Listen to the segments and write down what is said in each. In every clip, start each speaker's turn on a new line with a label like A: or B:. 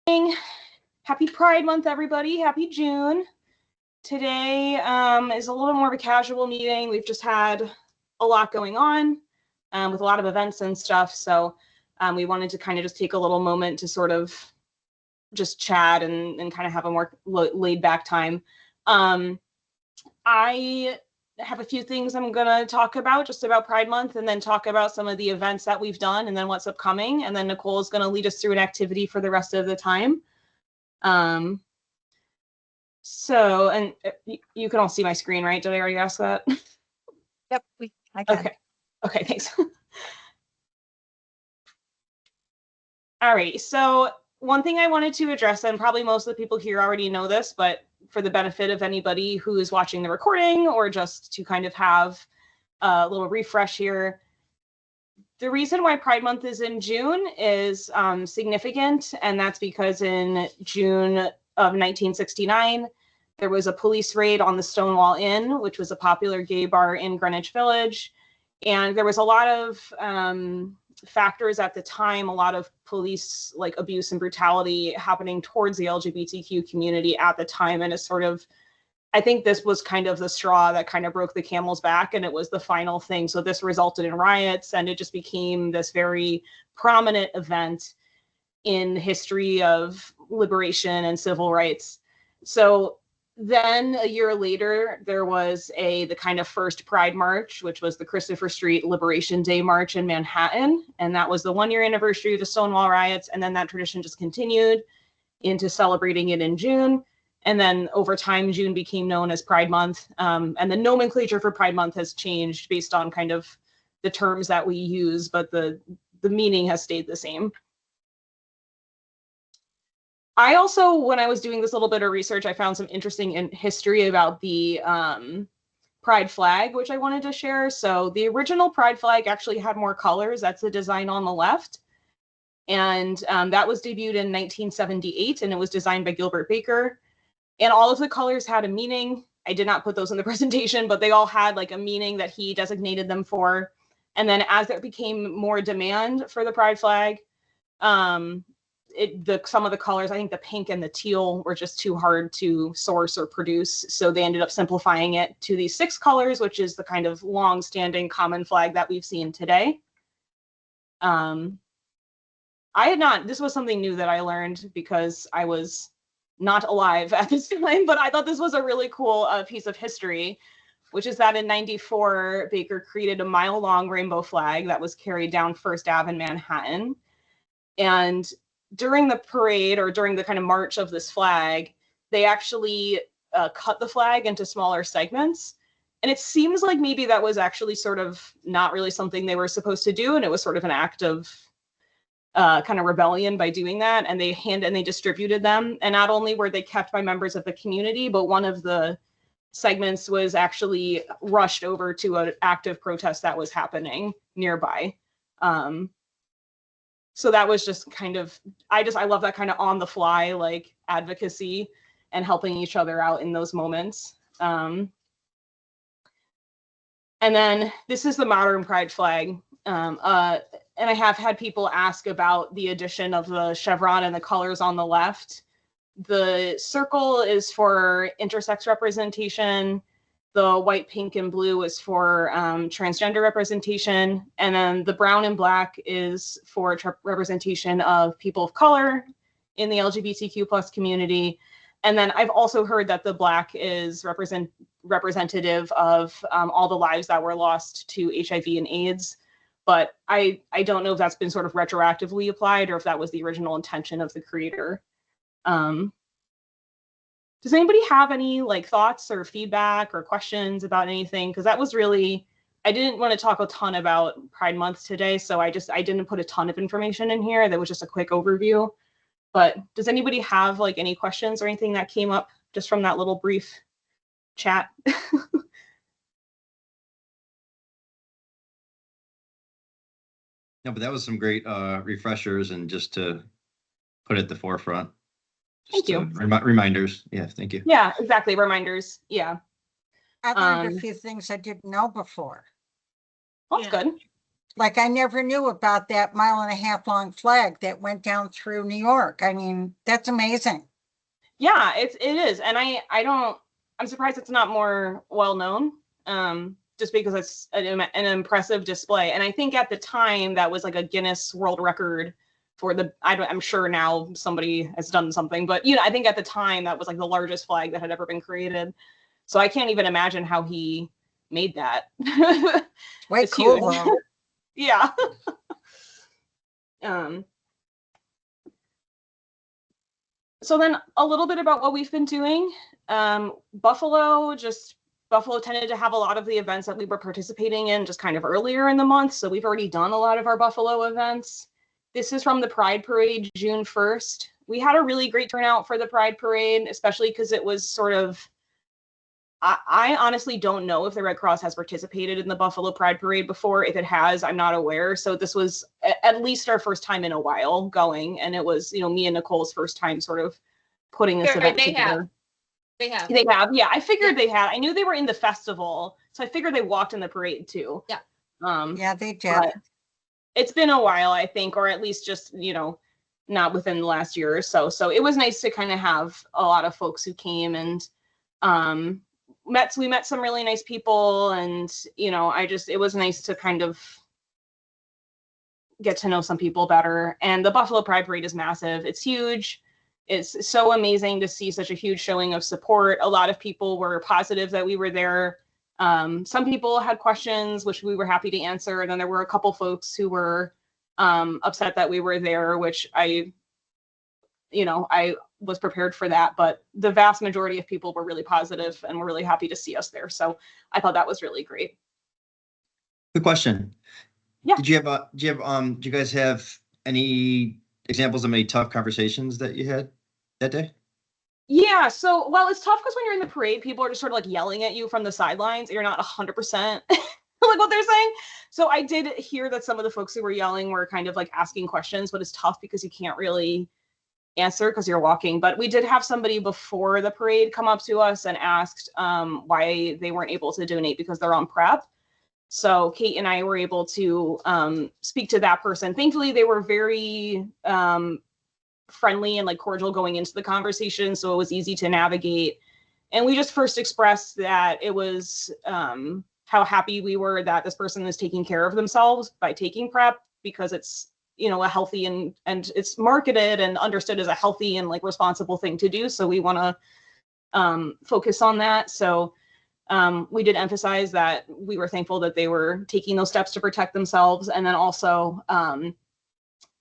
A: Happy Pride Month, everybody. Happy June. Today is a little more of a casual meeting. We've just had a lot going on with a lot of events and stuff. So we wanted to kind of just take a little moment to sort of just chat and kind of have a more laid back time. I have a few things I'm going to talk about just about Pride Month, and then talk about some of the events that we've done and then what's upcoming. And then Nicole is going to lead us through an activity for the rest of the time. So, and you can all see my screen, right? Did I already ask that?
B: Yep, I can.
A: Okay, thanks. All right, so one thing I wanted to address, and probably most of the people here already know this, but for the benefit of anybody who is watching the recording or just to kind of have a little refresh here, the reason why Pride Month is in June is significant, and that's because in June of 1969, there was a police raid on the Stonewall Inn, which was a popular gay bar in Greenwich Village. And there was a lot of factors at the time, a lot of police like abuse and brutality happening towards the LGBTQ community at the time. And it's sort of, I think this was kind of the straw that kind of broke the camel's back, and it was the final thing. So this resulted in riots, and it just became this very prominent event in the history of liberation and civil rights. So then a year later, there was the kind of first Pride March, which was the Christopher Street Liberation Day March in Manhattan. And that was the 1-year anniversary of the Stonewall riots. And then that tradition just continued into celebrating it in June. And then over time, June became known as Pride Month. And the nomenclature for Pride Month has changed based on kind of the terms that we use, but the meaning has stayed the same. I also, when I was doing this little bit of research, I found some interesting history about the Pride flag, which I wanted to share. So the original Pride flag actually had more colors. That's the design on the left. And that was debuted in 1978, and it was designed by Gilbert Baker. And all of the colors had a meaning. I did not put those in the presentation, but they all had like a meaning that he designated them for. And then as there became more demand for the Pride flag, some of the colors, I think the pink and the teal, were just too hard to source or produce. So they ended up simplifying it to these 6 colors, which is the kind of long-standing common flag that we've seen today. This was something new that I learned because I was not alive at this time, but I thought this was a really cool piece of history, which is that in '94, Baker created a mile-long rainbow flag that was carried down First Ave in Manhattan. And during the parade, or during the kind of march of this flag, they actually cut the flag into smaller segments. And it seems like maybe that was actually sort of not really something they were supposed to do. And it was sort of an act of kind of rebellion by doing that. And they distributed them. And not only were they kept by members of the community, but one of the segments was actually rushed over to an active protest that was happening nearby. So that was just kind of, I love that kind of on the fly, like advocacy and helping each other out in those moments. And then this is the modern Pride flag. And I have had people ask about the addition of the chevron and the colors on the left. The circle is for intersex representation. The white, pink, and blue is for transgender representation. And then the brown and black is for representation of people of color in the LGBTQ plus community. And then I've also heard that the black is representative of all the lives that were lost to HIV and AIDS. But I don't know if that's been sort of retroactively applied or if that was the original intention of the creator. Does anybody have any like thoughts or feedback or questions about anything? Because that was really, I didn't want to talk a ton about Pride Month today, so I didn't put a ton of information in here. That was just a quick overview. But does anybody have like any questions or anything that came up just from that little brief chat?
C: No, but that was some great refreshers, and just to put it at the forefront.
A: Thank you.
C: Reminders. Yeah, thank you.
A: Yeah, exactly. Reminders. Yeah.
B: I learned a few things I didn't know before.
A: Well, that's good.
B: Like, I never knew about that 1.5 mile long flag that went down through New York. I mean, that's amazing.
A: Yeah, it is. And I'm surprised it's not more well known. Just because it's an impressive display. And I think at the time that was like a Guinness World Record for I'm sure now somebody has done something, but I think at the time that was like the largest flag that had ever been created. So I can't even imagine how he made that.
B: Way
A: It's
B: cool,
A: huge.
B: though.
A: Yeah. So then a little bit about what we've been doing. Buffalo tended to have a lot of the events that we were participating in just kind of earlier in the month. So we've already done a lot of our Buffalo events. This is from the Pride Parade, June 1st. We had a really great turnout for the Pride Parade, especially because it was sort of, I honestly don't know if the Red Cross has participated in the Buffalo Pride Parade before. If it has, I'm not aware. So this was at least our first time in a while going. And it was, me and Nicole's first time sort of putting this event together.
D: They have.
A: They have. Yeah, I figured they had. I knew they were in the festival. So I figured they walked in the parade too.
D: Yeah.
B: Yeah, they did.
A: It's been a while, I think, or at least just, not within the last year or so. So it was nice to kind of have a lot of folks who came and we met some really nice people, and it was nice to kind of get to know some people better. And the Buffalo Pride Parade is massive. It's huge. It's so amazing to see such a huge showing of support. A lot of people were positive that we were there. Some people had questions, which we were happy to answer. And then there were a couple folks who were upset that we were there, which I was prepared for that. But the vast majority of people were really positive and were really happy to see us there. So I thought that was really great.
C: Good question.
A: Yeah.
C: Do you guys have any examples of any tough conversations that you had that day?
A: Yeah, so, well, it's tough because when you're in the parade, people are just sort of like yelling at you from the sidelines. You're not 100% like what they're saying. So I did hear that some of the folks who were yelling were kind of like asking questions, but it's tough because you can't really answer because you're walking. But we did have somebody before the parade come up to us and asked why they weren't able to donate because they're on PrEP. So Kate and I were able to speak to that person. Thankfully, they were very friendly and like cordial going into the conversation, so it was easy to navigate. And we just first expressed that it was how happy we were that this person is taking care of themselves by taking PrEP, because it's a healthy and it's marketed and understood as a healthy and like responsible thing to do. So we want to focus on that. So we did emphasize that we were thankful that they were taking those steps to protect themselves, and then also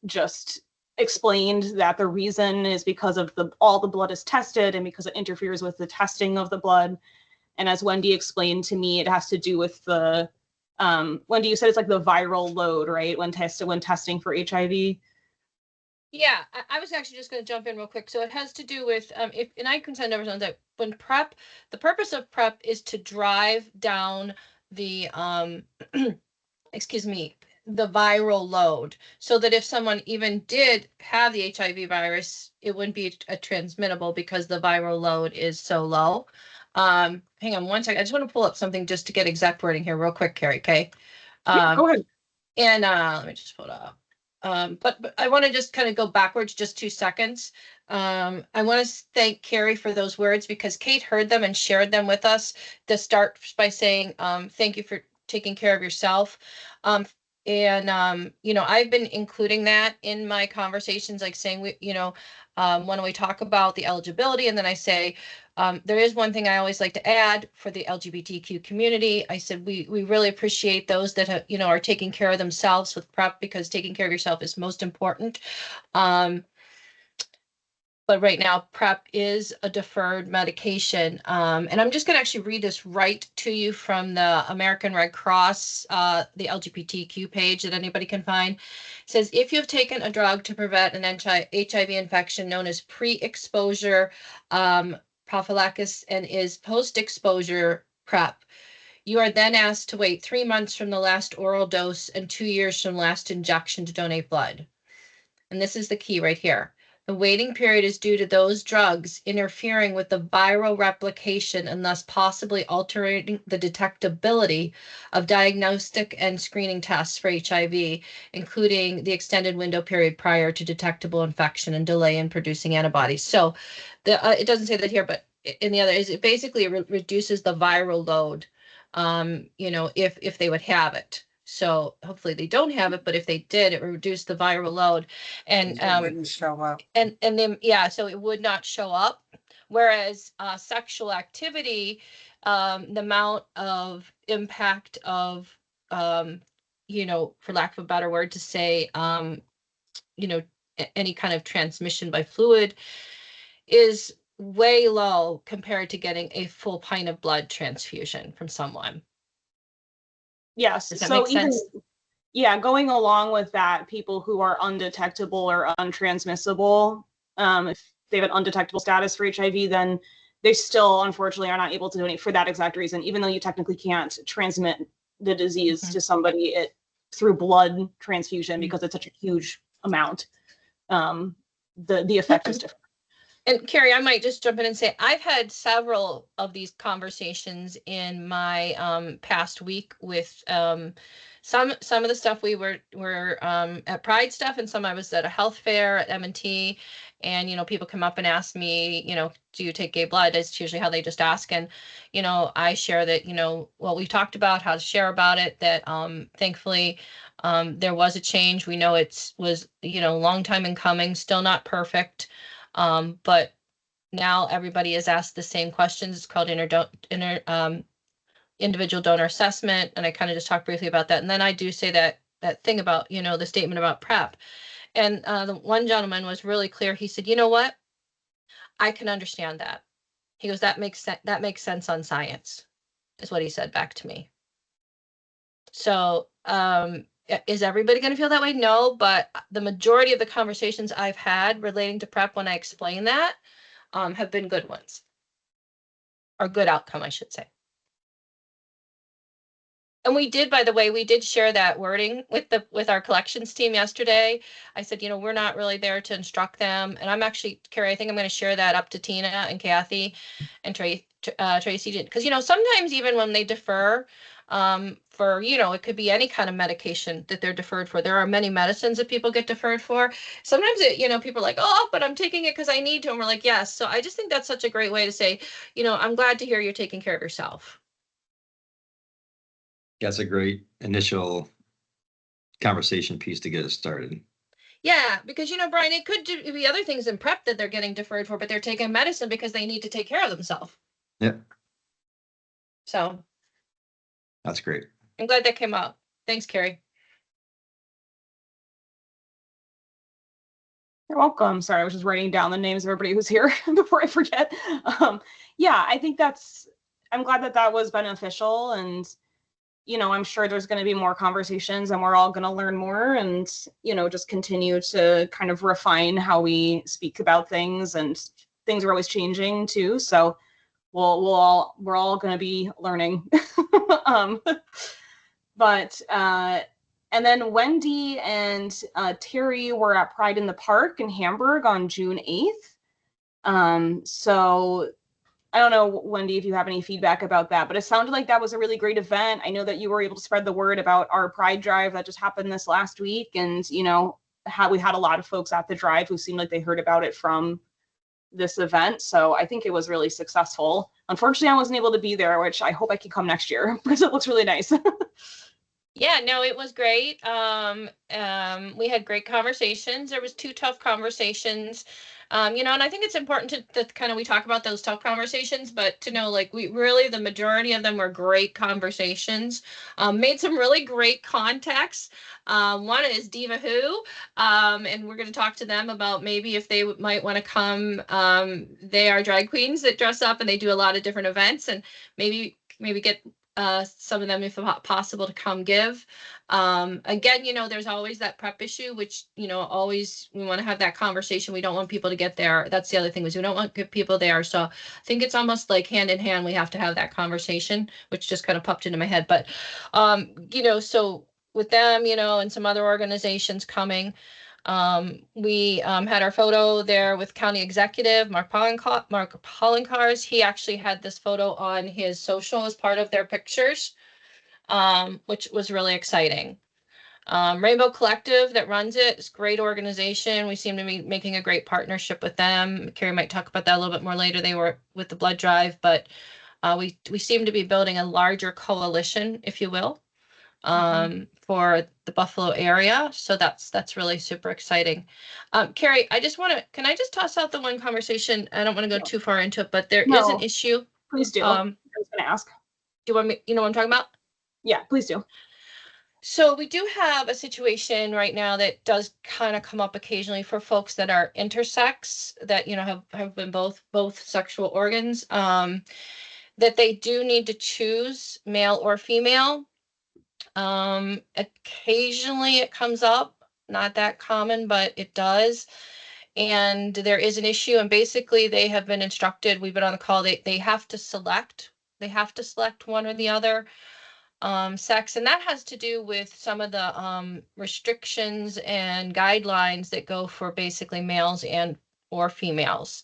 A: just explained that the reason is because of all the blood is tested and because it interferes with the testing of the blood. And as Wendy explained to me, it has to do with the Wendy, you said it's like the viral load, right? When testing for HIV.
D: Yeah, I was actually just going to jump in real quick. So it has to do with and I can send over something that when PrEP, the purpose of PrEP is to drive down the excuse me, the viral load, so that if someone even did have the HIV virus, it wouldn't be transmittable because the viral load is so low. Hang on one second. I just want to pull up something just to get exact wording here real quick, Carrie. Okay.
A: Yeah, go ahead.
D: And let me just pull it up. But I want to just kind of go backwards just 2 seconds. I want to thank Carrie for those words, because Kate heard them and shared them with us to start by saying, thank you for taking care of yourself. I've been including that in my conversations, like saying, when we talk about the eligibility, and then I say, there is one thing I always like to add for the LGBTQ community. I said, we really appreciate those that are taking care of themselves with PrEP, because taking care of yourself is most important. But right now, PrEP is a deferred medication. And I'm just going to actually read this right to you from the American Red Cross, the LGBTQ page that anybody can find. It says, if you've taken a drug to prevent an HIV infection known as pre-exposure prophylaxis and is post-exposure PrEP, you are then asked to wait 3 months from the last oral dose and 2 years from last injection to donate blood. And this is the key right here. The waiting period is due to those drugs interfering with the viral replication and thus possibly altering the detectability of diagnostic and screening tests for HIV, including the extended window period prior to detectable infection and delay in producing antibodies. So it doesn't say that here, but in the other is it basically reduces the viral load, if they would have it. So hopefully they don't have it, but if they did, it would reduce the viral load. And
B: It wouldn't show up.
D: and then so it would not show up. Whereas sexual activity, the amount of impact of for lack of a better word to say, any kind of transmission by fluid is way low compared to getting a full pint of blood transfusion from someone.
A: Yes.
D: Does that
A: So
D: make
A: even
D: sense?
A: yeah, going along with that, people who are undetectable or untransmissible, if they have an undetectable status for HIV, then they still unfortunately are not able to donate for that exact reason, even though you technically can't transmit the disease to somebody through blood transfusion because it's such a huge amount. The effect is different.
D: And Carrie, I might just jump in and say I've had several of these conversations in my past week with some of the stuff we were at Pride stuff, and some I was at a health fair at M&T, and people come up and ask me, do you take gay blood? It's usually how they just ask, and I share that what we talked about, how to share about it, that thankfully there was a change. We know it was long time in coming, still not perfect. But now everybody is asked the same questions. It's called individual donor assessment. And I kind of just talked briefly about that. And then I do say that thing about, the statement about PrEP. And the one gentleman was really clear. He said, you know what? I can understand that. He goes, that makes sense on science, is what he said back to me. So, is everybody going to feel that way? No, but the majority of the conversations I've had relating to PrEP when I explain that have been good ones, or good outcome, I should say. And we did, by the way, we did share that wording with our collections team yesterday. I said, we're not really there to instruct them. And I'm actually, Carrie, I think I'm going to share that up to Tina and Kathy and Tracy, because, sometimes even when they defer for, it could be any kind of medication that they're deferred for. There are many medicines that people get deferred for. Sometimes people are like, oh, but I'm taking it because I need to. And we're like, yes. So I just think that's such a great way to say, I'm glad to hear you're taking care of yourself.
C: That's a great initial conversation piece to get us started.
D: Yeah, because Brian, it could be other things in PrEP that they're getting deferred for, but they're taking medicine because they need to take care of themselves.
C: Yep.
D: So
C: that's great.
D: I'm glad that came up. Thanks, Carrie.
A: You're welcome. Sorry, I was just writing down the names of everybody who's here before I forget. Yeah, I think I'm glad that was beneficial, and I'm sure there's going to be more conversations, and we're all going to learn more, and just continue to kind of refine how we speak about things, and things are always changing too. So we're all going to be learning. But and then Wendy and Terry were at Pride in the Park in Hamburg on June 8th. So I don't know, Wendy, if you have any feedback about that, but it sounded like that was a really great event. I know that you were able to spread the word about our Pride Drive that just happened this last week. And, we had a lot of folks at the drive who seemed like they heard about it from this event. So I think it was really successful. Unfortunately, I wasn't able to be there, which I hope I can come next year because it looks really nice.
D: Yeah, no, it was great. We had great conversations. There was 2 tough conversations. And I think it's important to kind of, we talk about those tough conversations, but to know, like, the majority of them were great conversations, made some really great contacts. One is Diva Who, and we're going to talk to them about maybe if they might want to come. They are drag queens that dress up and they do a lot of different events, and maybe get some of them, if possible, to come give. Again, there's always that PrEP issue, which, always we want to have that conversation. We don't want people to get there. That's the other thing, is we don't want people there. So I think it's almost like hand in hand, we have to have that conversation, which just kind of popped into my head. But, so with them, and some other organizations coming, We had our photo there with County Executive Mark Pollenkars. He actually had this photo on his social as part of their pictures, which was really exciting. Rainbow Collective that runs it is a great organization. We seem to be making a great partnership with them. Carrie might talk about that a little bit more later. They were with the blood drive, but we seem to be building a larger coalition, if you will, for the Buffalo area. So that's really super exciting. Carrie, can I just toss out the one conversation? I don't want to go too far into it, but there is an issue.
A: Please do. I was going to ask.
D: Do you want me, you know what I'm talking about?
A: Yeah, please do.
D: So we do have a situation right now that does kind of come up occasionally for folks that are intersex, that, you know, have been both sexual organs, that they do need to choose male or female. Occasionally it comes up, not that common, but it does. And there is an issue, and basically they have been instructed, we've been on the call, they have to select one or the other sex, and that has to do with some of the restrictions and guidelines that go for basically males and or females,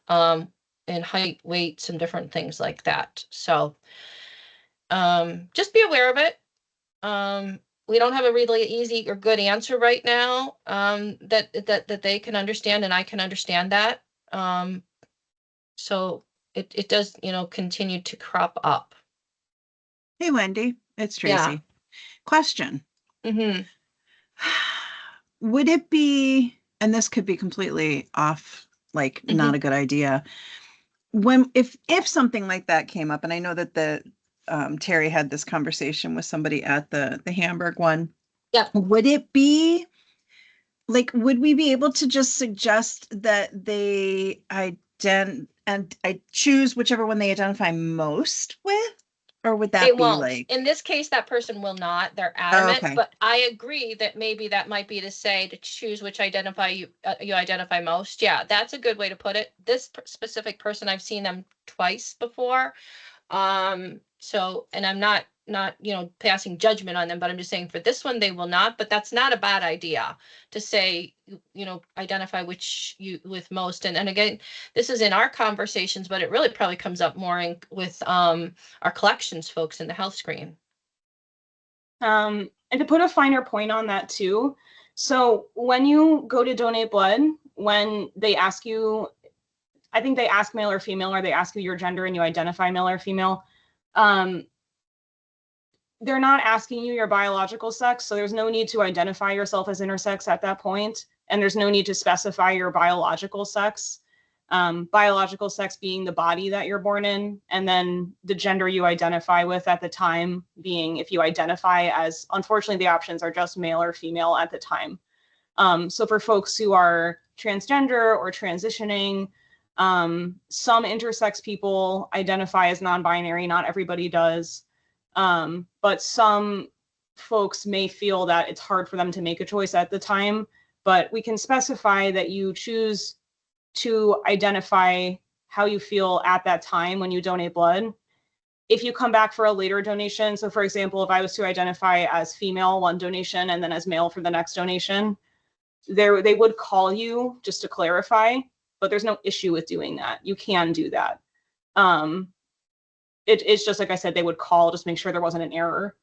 D: and height, weight, some different things like that. So just be aware of it. We don't have a really easy or good answer right now, that they can understand, and I can understand that. So it does, you know, continue to crop up.
E: Hey, Wendy, it's Tracy.
D: Yeah.
E: Question.
D: Mm-hmm.
E: Would it be, and this could be completely off, like not a good idea, if something like that came up, and I know that Terry had this conversation with somebody at the Hamburg one.
D: Yeah.
E: Would it be like, would we be able to just suggest that they I choose whichever one they identify most with? Or would that
D: It
E: be
D: won't.
E: like,
D: In this case, that person will not. They're adamant.
E: okay.
D: But I agree that maybe that might be to say to choose which you identify most. Yeah, that's a good way to put it. This specific person, I've seen them twice before. So, and I'm not, you know, passing judgment on them, but I'm just saying for this one, they will not, but that's not a bad idea to say, you know, identify which you with most. And again, this is in our conversations, but it really probably comes up more with our collections folks in the health screen.
A: And to put a finer point on that too, so when you go to donate blood, when they ask you, I think they ask male or female, or they ask you your gender and you identify male or female, they're not asking you your biological sex, so there's no need to identify yourself as intersex at that point, and there's no need to specify your biological sex. Biological sex being the body that you're born in, and then the gender you identify with at the time being, if you identify as, unfortunately, the options are just male or female at the time. So for folks who are transgender or transitioning, some intersex people identify as non-binary, not everybody does. But some folks may feel that it's hard for them to make a choice at the time, but we can specify that you choose to identify how you feel at that time when you donate blood. If you come back for a later donation, so for example, if I was to identify as female one donation and then as male for the next donation, they would call you just to clarify, but there's no issue with doing that. You can do that. It's just, like I said, they would call, just make sure there wasn't an error.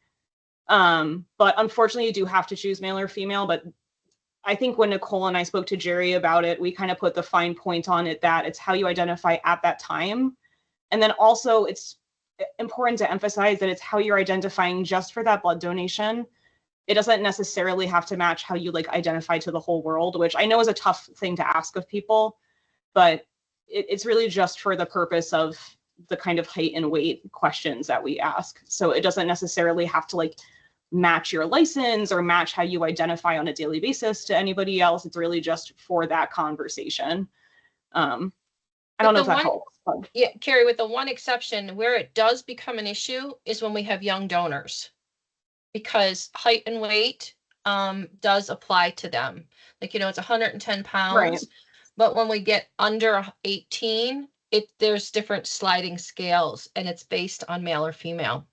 A: But unfortunately, you do have to choose male or female. But I think when Nicole and I spoke to Jerry about it, we kind of put the fine point on it that it's how you identify at that time. And then also it's important to emphasize that it's how you're identifying just for that blood donation. It doesn't necessarily have to match how you like identify to the whole world, which I know is a tough thing to ask of people, but it's really just for the purpose of the kind of height and weight questions that we ask. So it doesn't necessarily have to like match your license or match how you identify on a daily basis to anybody else. It's really just for that conversation. I don't know if that helps.
D: Yeah, Carrie, with the one exception where it does become an issue is when we have young donors, because height and weight does apply to them. Like, you know, it's 110 pounds, right. But when we get under 18, there's different sliding scales, and it's based on male or female.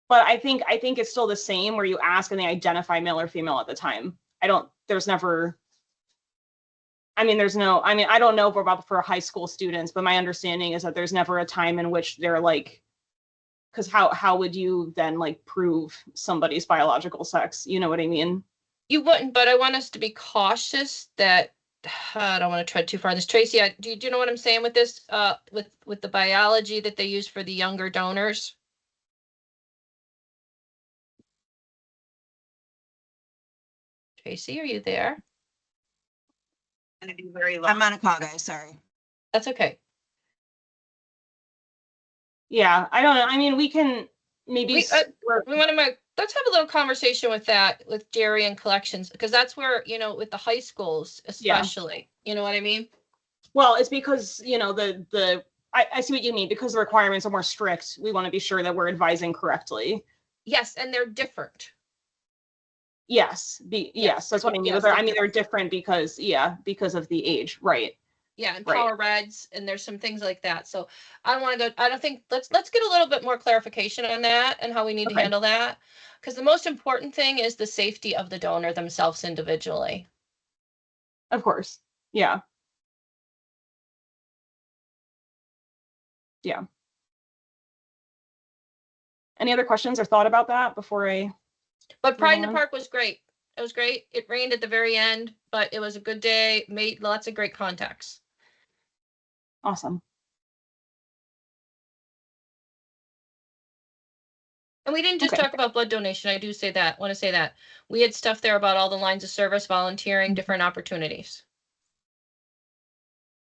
A: But I think it's still the same where you ask and they identify male or female at the time. I don't there's never, I mean, I don't know about for high school students, but my understanding is that there's never a time in which they're like, because how would you then like prove somebody's biological sex? You know what I mean?
D: You wouldn't, but I want us to be cautious that I don't want to tread too far on this. Tracy, do you know what I'm saying with this? With the biology that they use for the younger donors? Tracy, are you there?
E: I'm on a call, guys. Sorry.
D: That's okay.
A: Yeah, I don't know. I mean, we can maybe
D: We want to let's have a little conversation with that with Jerry and collections, because that's where, you know, with the high schools especially, you know what I mean?
A: Well, it's because, you know, I see what you mean. Because the requirements are more strict, we want to be sure that we're advising correctly.
D: Yes, and they're different.
A: Yes, yes, that's what I mean.
D: Yes,
A: I mean, they're different because of the age, right?
D: Yeah, and
A: Right.
D: power reds, and there's some things like that. So I don't want to go, I don't think, let's get a little bit more clarification on that and how we need to handle that. Because the most important thing is the safety of the donor themselves individually.
A: Of course. Yeah. Yeah. Any other questions or thought about that before
D: But Pride in the Park was great. It was great. It rained at the very end, but it was a good day. Made lots of great contacts.
A: Awesome.
D: And we didn't just talk about blood donation. I do say that. Want to say that. We had stuff there about all the lines of service, volunteering, different opportunities.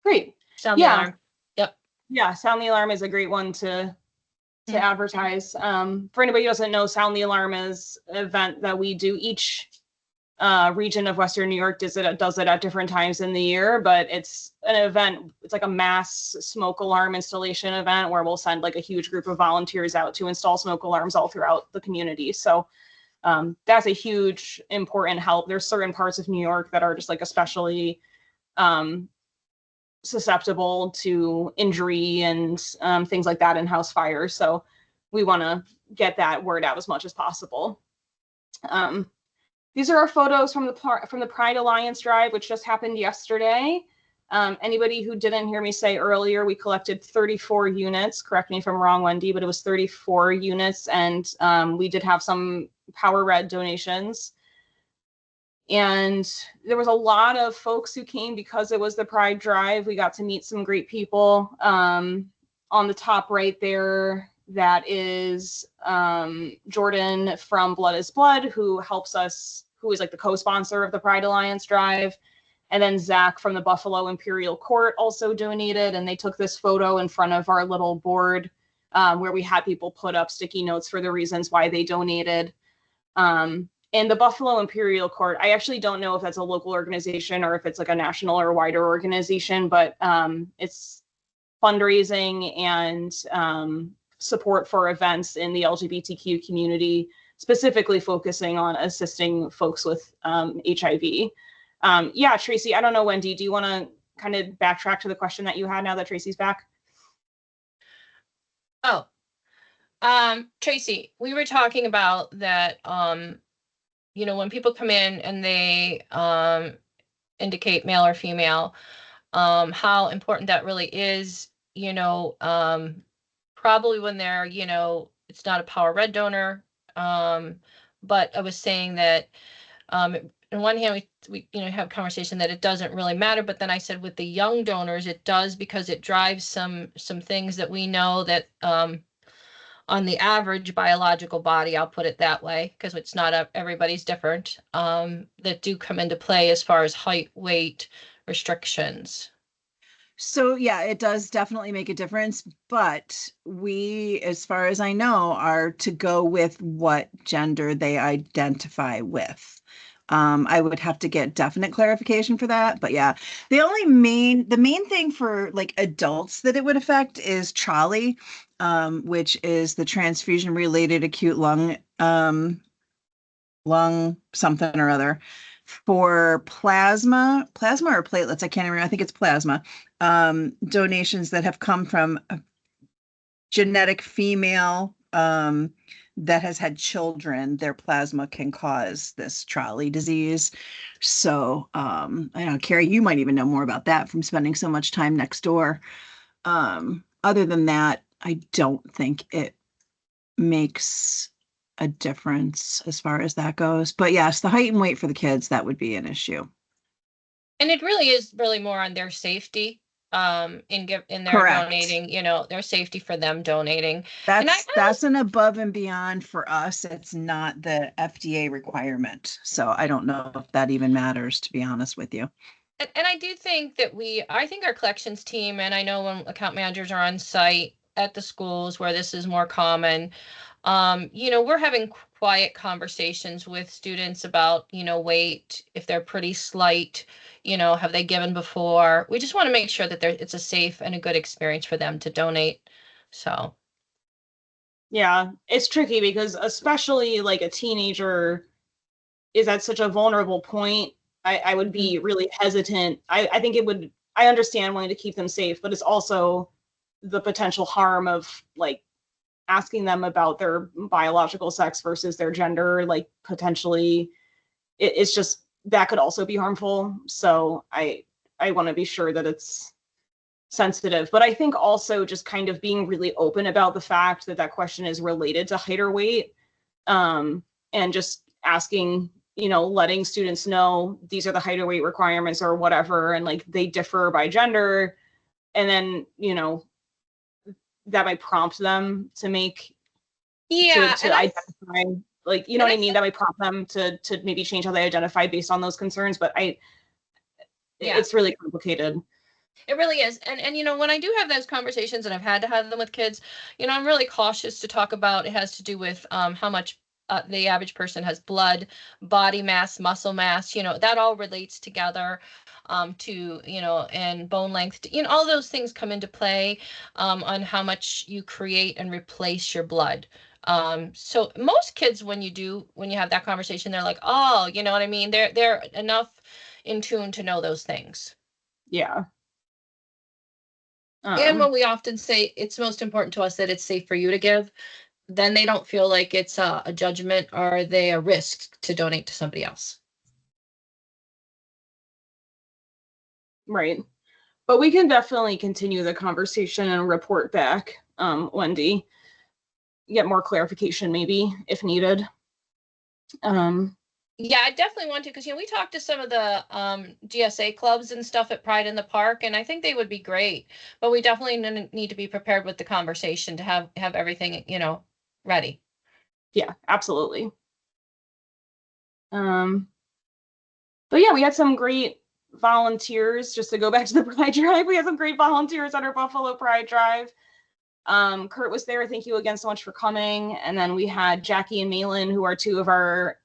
A: Great.
D: Sound the alarm. Yep.
A: Yeah, Sound the Alarm is a great one to advertise. For anybody who doesn't know, Sound the Alarm is an event that we do. Each region of Western New York does it at different times in the year, but it's an event. It's like a mass smoke alarm installation event where we'll send like a huge group of volunteers out to install smoke alarms all throughout the community. So that's a huge, important help. There's certain parts of New York that are just like especially susceptible to injury and things like that in house fires. So we want to get that word out as much as possible. These are our photos from the Pride Alliance Drive, which just happened yesterday. Anybody who didn't hear me say earlier, we collected 34 units. Correct me if I'm wrong, Wendy, but it was 34 units, and we did have some Power Red donations. And there was a lot of folks who came because it was the Pride Drive. We got to meet some great people. On the top right there, that is Jordan from Blood is Blood, who helps us, who is like the co-sponsor of the Pride Alliance Drive. And then Zach from the Buffalo Imperial Court also donated, and they took this photo in front of our little board where we had people put up sticky notes for the reasons why they donated. And the Buffalo Imperial Court, I actually don't know if that's a local organization or if it's like a national or wider organization, but it's fundraising and support for events in the LGBTQ community, specifically focusing on assisting folks with HIV. Yeah, Tracy, I don't know, Wendy, do you want to kind of backtrack to the question that you had now that Tracy's back?
D: Oh, Tracy, we were talking about that, you know, when people come in and they indicate male or female, how important that really is, you know, probably when they're, you know, it's not a Power Red donor. But I was saying that on one hand, we you know, have a conversation that it doesn't really matter. But then I said with the young donors, it does, because it drives some things that we know that on the average biological body, I'll put it that way, because it's not everybody's different, that do come into play as far as height, weight restrictions.
E: So yeah, it does definitely make a difference, but we, as far as I know, are to go with what gender they identify with. I would have to get definite clarification for that, but yeah, the main thing for like adults that it would affect is TRALI, which is the transfusion related acute lung something or other. For plasma or platelets, I can't remember. I think it's plasma. Donations that have come from genetic female that has had children, their plasma can cause this trolley disease. So, I know, Carrie, you might even know more about that from spending so much time next door. Other than that, I don't think it makes a difference as far as that goes. But yes, the height and weight for the kids, that would be an issue.
D: And it really is really more on their safety, in their
E: Correct.
D: donating, their safety for them donating. And
E: That's an above and beyond for us. It's not the FDA requirement. So I don't know if that even matters, to be honest with you.
D: And I do think that I think our collections team, and I know when account managers are on site at the schools where this is more common, we're having quiet conversations with students about, weight, if they're pretty slight, have they given before? We just want to make sure that it's a safe and a good experience for them to donate. So.
A: Yeah, it's tricky because especially like a teenager is at such a vulnerable point. I would be really hesitant. I think I understand wanting to keep them safe, but it's also the potential harm of like asking them about their biological sex versus their gender, like potentially it's just that could also be harmful. So I want to be sure that it's sensitive, but I think also just kind of being really open about the fact that question is related to height or weight, and just asking, letting students know these are the height or weight requirements or whatever, and like they differ by gender, and then that might prompt them to make to identify, like, you know what I mean, that might prompt them to maybe change how they identify based on those concerns, but it's really complicated.
D: It really is. And when I do have those conversations, and I've had to have them with kids, I'm really cautious to talk about, it has to do with how much the average person has blood, body mass, muscle mass, that all relates together, to, and bone length, all those things come into play, on how much you create and replace your blood. So most kids, when you have that conversation, they're like, oh, you know what I mean? They're enough in tune to know those things.
A: Yeah.
D: And when we often say it's most important to us that it's safe for you to give, then they don't feel like it's a judgment or a risk to donate to somebody else.
A: Right. But we can definitely continue the conversation and report back, Wendy. Get more clarification maybe if needed.
D: Yeah, I definitely want to, because we talked to some of the GSA clubs and stuff at Pride in the Park, and I think they would be great. But we definitely need to be prepared with the conversation to have everything, ready.
A: Yeah, absolutely. But yeah, we had some great volunteers. Just to go back to the Pride Drive, we had some great volunteers on our Buffalo Pride Drive. Kurt was there. Thank you again so much for coming. And then we had Jackie and Malin, who are two of our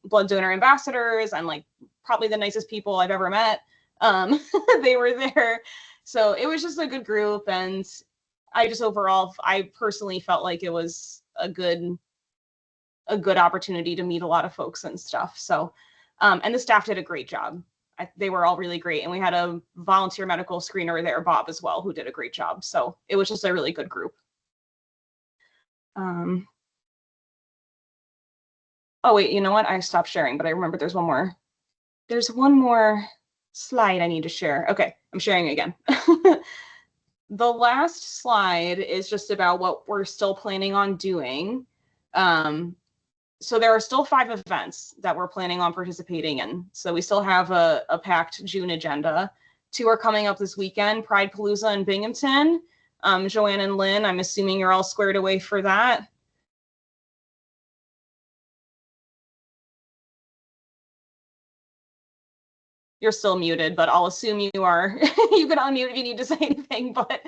A: blood donor ambassadors, and like probably the nicest people I've ever met. They were there. So it was just a good group. And I personally felt like it was a good opportunity to meet a lot of folks and stuff. So, and the staff did a great job. They were all really great. And we had a volunteer medical screener there, Bob, as well, who did a great job. So it was just a really good group. Oh, wait, you know what? I stopped sharing, but I remember there's one more. There's one more slide I need to share. Okay, I'm sharing again. The last slide is just about what we're still planning on doing. So there are still 5 events that we're planning on participating in. So we still have a packed June agenda. 2 are coming up this weekend, Pride Palooza in Binghamton. Joanne and Lynn, I'm assuming you're all squared away for that. You're still muted, but I'll assume you are. You can unmute if you need to say anything, but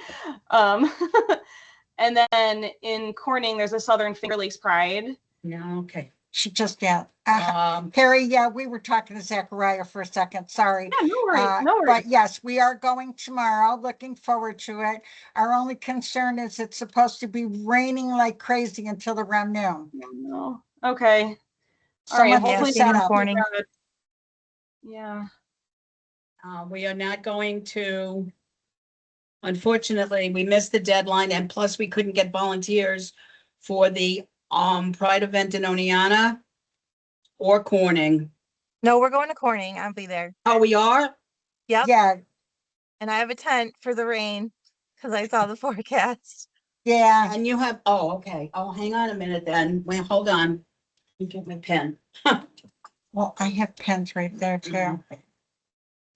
A: and then in Corning, there's a Southern Finger Lakes Pride.
B: No, okay. She just, Perry, yeah, we were talking to Zachariah for a second. Sorry.
A: Yeah, no worries. No worries.
B: But yes, we are going tomorrow. Looking forward to it. Our only concern is it's supposed to be raining like crazy until around noon.
A: No. Okay. All
B: Someone
A: right. Hopefully
B: set up.
E: Corning.
A: Yeah.
F: We are not going to, unfortunately, we missed the deadline, and plus we couldn't get volunteers for the Pride event in Oneana or Corning?
G: No, we're going to Corning. I'll be there.
F: Oh, we are?
G: Yep.
B: Yeah,
G: And I have a tent for the rain because I saw the forecast.
B: yeah.
F: And you have, oh, okay. Oh, hang on a minute then. Wait, hold on. Let me get my pen.
B: Well, I have pens right there too.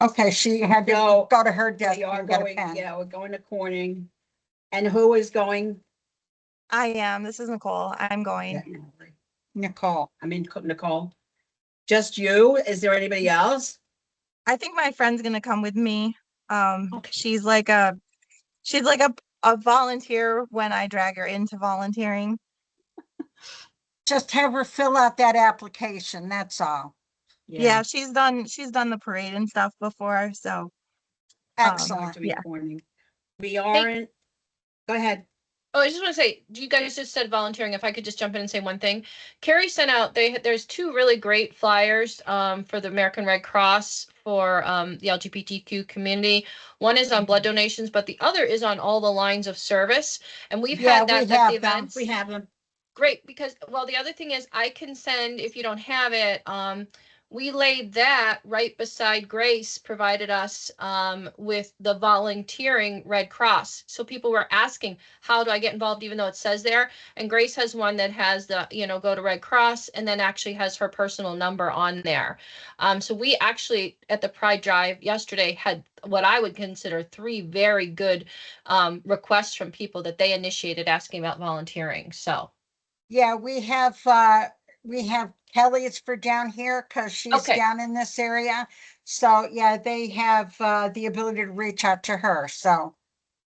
B: Okay, she had to
F: So,
B: go to her desk
F: We are
B: and get a
F: going,
B: pen.
F: yeah, we're going to Corning. And who is going?
G: I am. This is Nicole. I'm going.
B: Nicole.
F: I mean, Nicole. Just you? Is there anybody else?
G: I think my friend's gonna come with me.
F: Okay.
G: She's like a volunteer when I drag her into volunteering.
B: Just have her fill out that application, that's all.
G: Yeah, she's done the parade and stuff before, so
B: Excellent.
F: To be
G: yeah.
F: Corning. We aren't, go ahead.
D: Oh, I just want to say, you guys just said volunteering. If I could just jump in and say one thing. Carrie sent out, there's two really great flyers for the American Red Cross for the LGBTQ community. One is on blood donations, but the other is on all the lines of service. And we've
B: Yeah,
D: had that
B: we
D: at the
B: have them.
D: events.
F: We have them.
D: Great, because, well, the other thing is I can send, if you don't have it, we laid that right beside Grace provided us with the volunteering Red Cross. So people were asking, how do I get involved, even though it says there? And Grace has one that has the, go to Red Cross, and then actually has her personal number on there. So we actually, at the Pride Drive yesterday, had what I would consider 3 very good requests from people that they initiated asking about volunteering. So.
B: Yeah, we have Kelly's for down here because she's
D: Okay.
B: down in this area. So yeah, they have the ability to reach out to her. So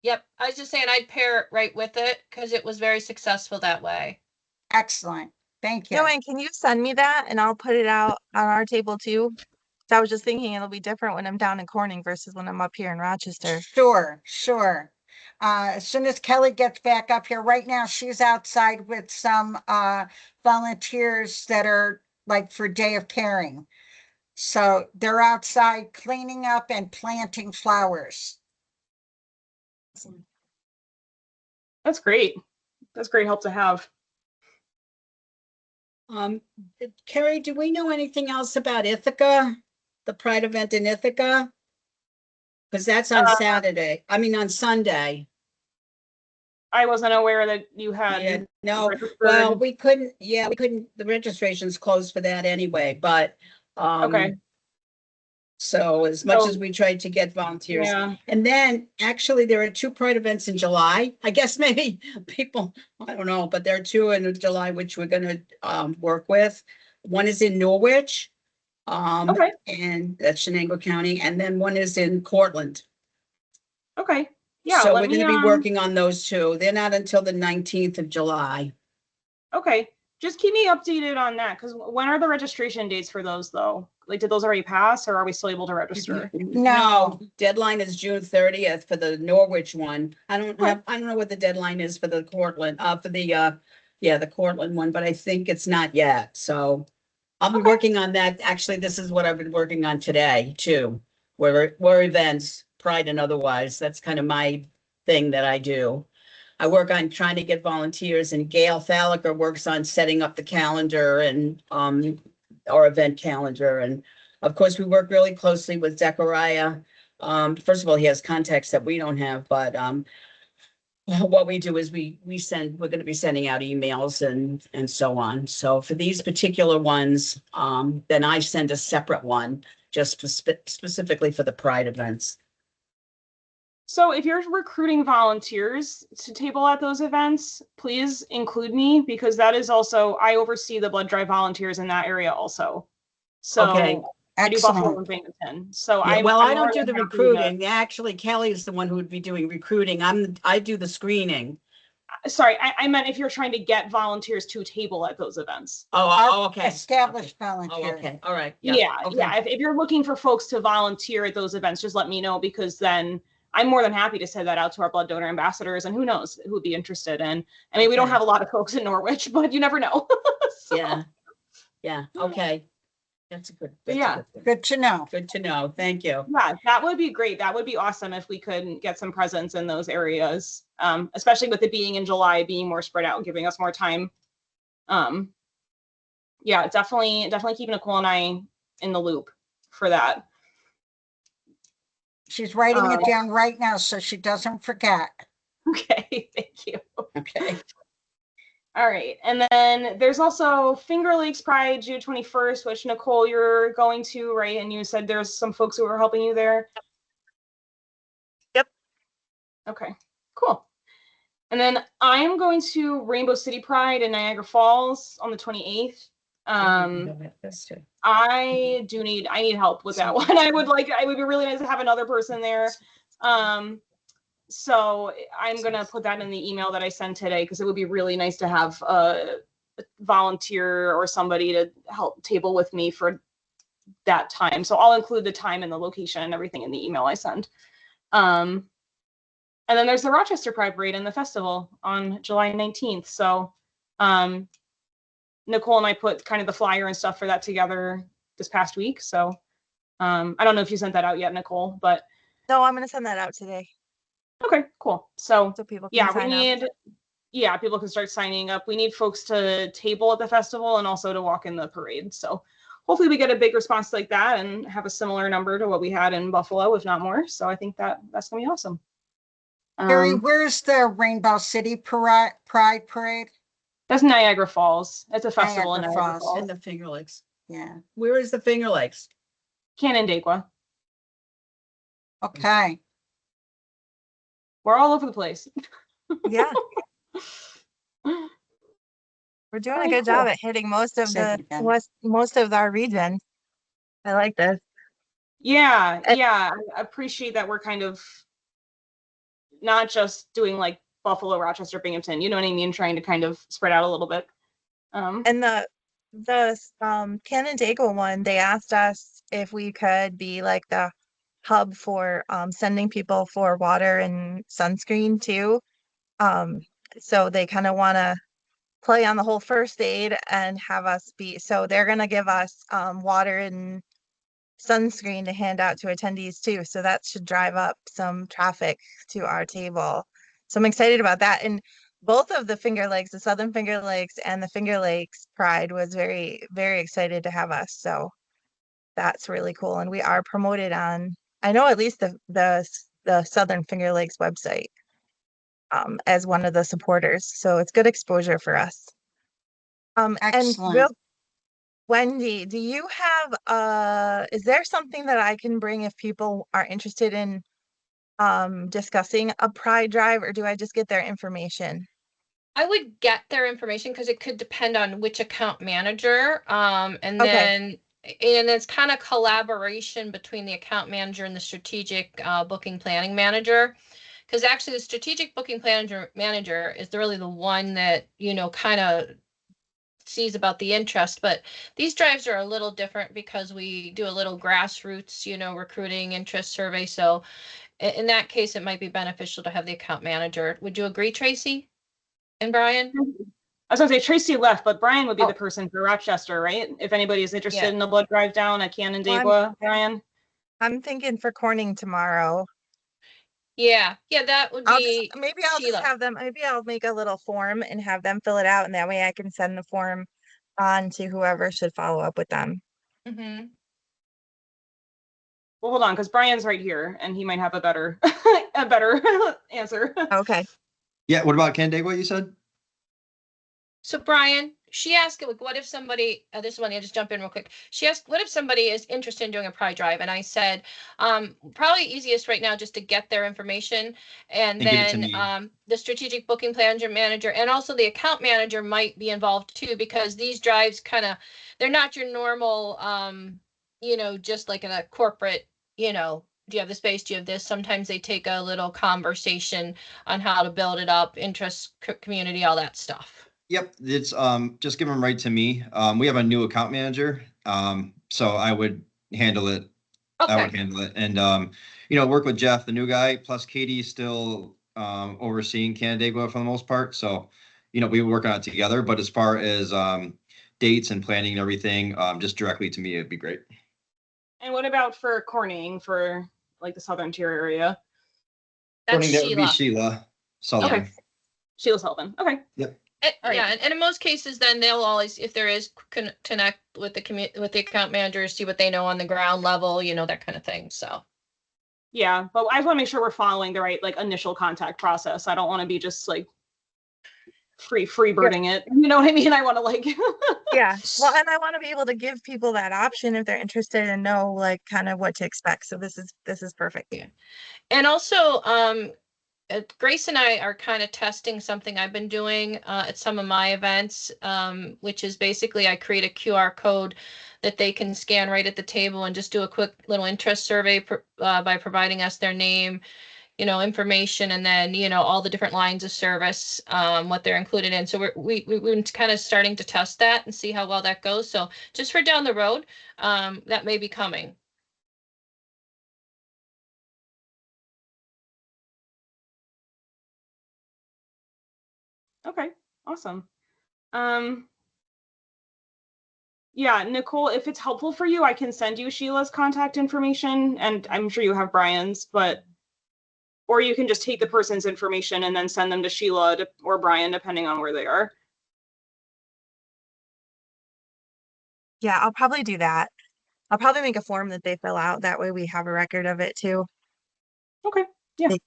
D: Yep, I was just saying I'd pair it right with it because it was very successful that way.
B: excellent. Thank you.
G: Joanne, can you send me that and I'll put it out on our table too? So I was just thinking it'll be different when I'm down in Corning versus when I'm up here in Rochester.
B: Sure, sure. As soon as Kelly gets back up here, right now she's outside with some volunteers that are like for Day of Caring. So they're outside cleaning up and planting flowers.
A: That's great. That's great help to have.
F: Carrie, do we know anything else about Ithaca? The Pride event in Ithaca? Because that's on Saturday. I mean, on Sunday.
A: I wasn't aware that you had.
F: Yeah, no,
A: registered.
F: well, we couldn't, the registration's closed for that anyway, but,
A: Okay.
F: so as much
A: So-
F: as we tried to get volunteers.
A: Yeah.
F: And then actually there are 2 Pride events in July. I guess maybe people, I don't know, but there are 2 in July, which we're gonna, work with. One is in Norwich.
A: Okay.
F: And that's Shenango County, and then one is in Cortland.
A: Okay. Yeah.
F: So
A: let
F: we're
A: me,
F: gonna be working on those 2. They're not until the 19th of July.
A: Okay. Just keep me updated on that. Because when are the registration dates for those though? Like, did those already pass or are we still able to register?
B: No.
F: Deadline is June 30th for the Norwich one. I don't know what the deadline is for the Cortland, the Cortland one, but I think it's not yet. So I'll be
A: Okay.
F: working on that. Actually, this is what I've been working on today too. Where events, Pride and otherwise, that's kind of my thing that I do. I work on trying to get volunteers, and Gail Thaliker works on setting up the calendar and our event calendar. And of course, we work really closely with Zechariah. First of all, he has contacts that we don't have, but what we do is we're going to be sending out emails and so on. So for these particular ones, then I send a separate one just specifically for the Pride events.
A: So if you're recruiting volunteers to table at those events, please include me because that is also, I oversee the blood drive volunteers in that area also. So
F: Okay.
A: I do Buffalo
B: Excellent.
A: and Binghamton. So
F: Yeah,
A: I'm
F: well,
A: I'm
F: I
A: more
F: don't do
A: than
F: the
A: happy to-
F: recruiting. Actually, Kelly is the one who would be doing recruiting. I do the screening.
A: Sorry, I meant if you're trying to get volunteers to table at those events.
F: Oh, okay.
B: Established
F: Oh,
B: volunteers.
F: okay. All right.
A: Yeah,
F: Okay.
A: yeah. If you're looking for folks to volunteer at those events, just let me know because then I'm more than happy to send that out to our blood donor ambassadors and who knows who would be interested in. I mean, we don't
F: Okay.
A: have a lot of folks in Norwich, but you never know. So,
F: Yeah. Yeah. Okay. That's a good. That's a
A: Yeah.
F: good thing.
B: Good to know.
F: Good to know. Thank you.
A: Yeah, that would be great. That would be awesome if we could get some presence in those areas, especially with it being in July, being more spread out, giving us more time Yeah, definitely keep Nicole and I in the loop for that.
B: She's writing it down right now so she doesn't forget.
A: Okay, thank you.
F: Okay.
A: All right, and then there's also Finger Lakes Pride, June 21st, which Nicole, you're going to, right? And you said there's some folks who are helping you there.
G: Yep.
A: Okay, cool. And then I'm going to Rainbow City Pride in Niagara Falls on the 28th. I need help with that one. It would be really nice to have another person there. So I'm gonna put that in the email that I sent today, because it would be really nice to have a volunteer or somebody to help table with me for that time. So I'll include the time and the location and everything in the email I send. And then there's the Rochester Pride Parade and the festival on July 19th. So Nicole and I put kind of the flyer and stuff for that together this past week. So I don't know if you sent that out yet, Nicole, but
G: No, I'm gonna send that out today
A: okay, cool. So
G: people can
A: yeah,
G: sign up.
A: people can start signing up. We need folks to table at the festival and also to walk in the parade. So hopefully we get a big response like that and have a similar number to what we had in Buffalo, if not more. So I think that's gonna be awesome.
B: Carrie, where's the Rainbow City Pride Parade?
A: That's Niagara Falls. It's a festival in
B: Niagara
A: Niagara
B: Falls.
A: Falls.
F: And the Finger Lakes.
B: Yeah.
F: Where is the Finger Lakes?
A: Canandaigua.
B: Okay.
A: We're all over the place.
G: Yeah. We're doing a
A: Very
G: good job
A: cool.
G: at hitting most of
B: Say it
G: the
B: again.
G: most of our region. I like this.
A: Yeah, I appreciate that we're kind of not just doing like Buffalo, Rochester, Binghamton, you know what I mean? Trying to kind of spread out a little bit.
G: And the Canandaigua one, they asked us if we could be like the hub for sending people for water and sunscreen too. So they kind of want to play on the whole first aid and have us be, so they're going to give us water and sunscreen to hand out to attendees too. So that should drive up some traffic to our table. So I'm excited about that. And both of the Finger Lakes, the Southern Finger Lakes and the Finger Lakes Pride was very, very excited to have us. So that's really cool. And we are promoted on, I know at least the Southern Finger Lakes website as one of the supporters. So it's good exposure for us. And real
B: Excellent.
G: Wendy, do you have is there something that I can bring if people are interested in discussing a Pride Drive, or do I just get their information?
D: I would get their information because it could depend on which account manager. And
G: Okay.
D: then and it's kind of collaboration between the account manager and the strategic booking planning manager. Because actually the strategic booking manager is really the one that, you know, kind of sees about the interest. But these drives are a little different because we do a little grassroots, you know, recruiting interest survey. So in that case, it might be beneficial to have the account manager. Would you agree, Tracy and Brian?
A: I was gonna say Tracy left, but Brian would be
D: Oh.
A: the person for Rochester, right? If anybody is interested
D: Yeah.
A: in a blood drive down at Canandaigua, Brian.
G: I'm thinking for Corning tomorrow.
D: Yeah, that would be
G: Maybe I'll
D: Sheila.
G: just have them, maybe I'll make a little form and have them fill it out, and that way I can send the form on to whoever should follow up with them.
D: Mm-hmm.
A: Well, hold on, because Brian's right here, and he might have a better a better answer.
G: Okay.
C: Yeah, what about Canandaigua, you said?
D: So Brian, she asked, like, what if somebody, this one, I'll just jump in real quick. She asked, what if somebody is interested in doing a Pride Drive? And I said, probably easiest right now just to get their information. And
C: And give it to
D: then
C: me.
D: the strategic booking manager and also the account manager might be involved too, because these drives kind of, they're not your normal, you know, just like in a corporate, you know, do you have the space? Do you have this? Sometimes they take a little conversation on how to build it up, interest, community, all that stuff.
C: Yep, it's just give them right to me. We have a new account manager, so I would handle it.
D: Okay.
C: I would handle it, and you know, work with Jeff, the new guy, plus Katie's still overseeing Canandaigua for the most part. So, you know, we work on it together. But as far as dates and planning and everything, just directly to me, it'd be great.
A: And what about for Corning, for like the southern tier area?
D: That's
C: That would be
D: Sheila.
C: Sheila Sullivan.
A: Okay. Sheila Sullivan. Okay.
C: Yep.
A: All right.
D: Yeah, and in most cases, then they'll always, if there is, connect with with the account managers, see what they know on the ground level, you know, that kind of thing. So.
A: Yeah, but I want to make sure we're following the right like initial contact process. I don't want to be just like free birding it. You know what I mean? I want to like
G: Yeah. Well, and I want to be able to give people that option if they're interested and know like kind of what to expect. So this is perfect.
D: Yeah. And also, Grace and I are kind of testing something I've been doing at some of my events, which is basically I create a QR code that they can scan right at the table and just do a quick little interest survey by providing us their name, you know, information, and then, you know, all the different lines of service, what they're included in. So we're kind of starting to test that and see how well that goes. So just for down the road, that may be coming.
A: Okay, awesome. Yeah, Nicole, if it's helpful for you, I can send you Sheila's contact information, and I'm sure you have Brian's, but or you can just take the person's information and then send them to Sheila or Brian, depending on where they are.
G: Yeah, I'll probably do that. I'll probably make a form that they fill out. That way we have a record of it too.
A: Okay, yeah.
G: They-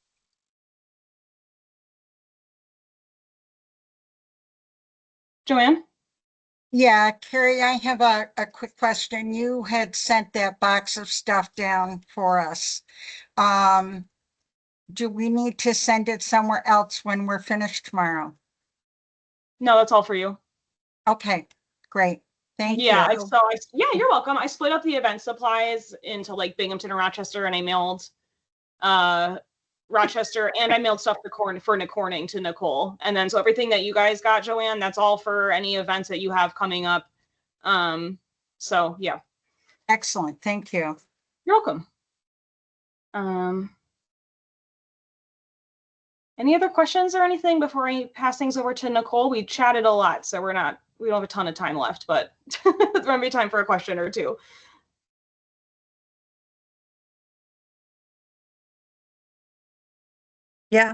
A: Joanne?
B: Yeah, Carrie, I have a quick question. You had sent that box of stuff down for us. Do we need to send it somewhere else when we're finished tomorrow?
A: No, that's all for you.
B: Okay, great. Thank
A: Yeah,
B: you.
A: yeah, you're welcome. I split up the event supplies into like Binghamton and Rochester, and I mailed Rochester, and I mailed stuff for Corning to Nicole. And then so everything that you guys got, Joanne, that's all for any events that you have coming up. So yeah.
B: Excellent, thank you.
A: You're welcome. Any other questions or anything before I pass things over to Nicole? We chatted a lot, so we don't have a ton of time left, but there might be time for a question or two.
G: Yeah,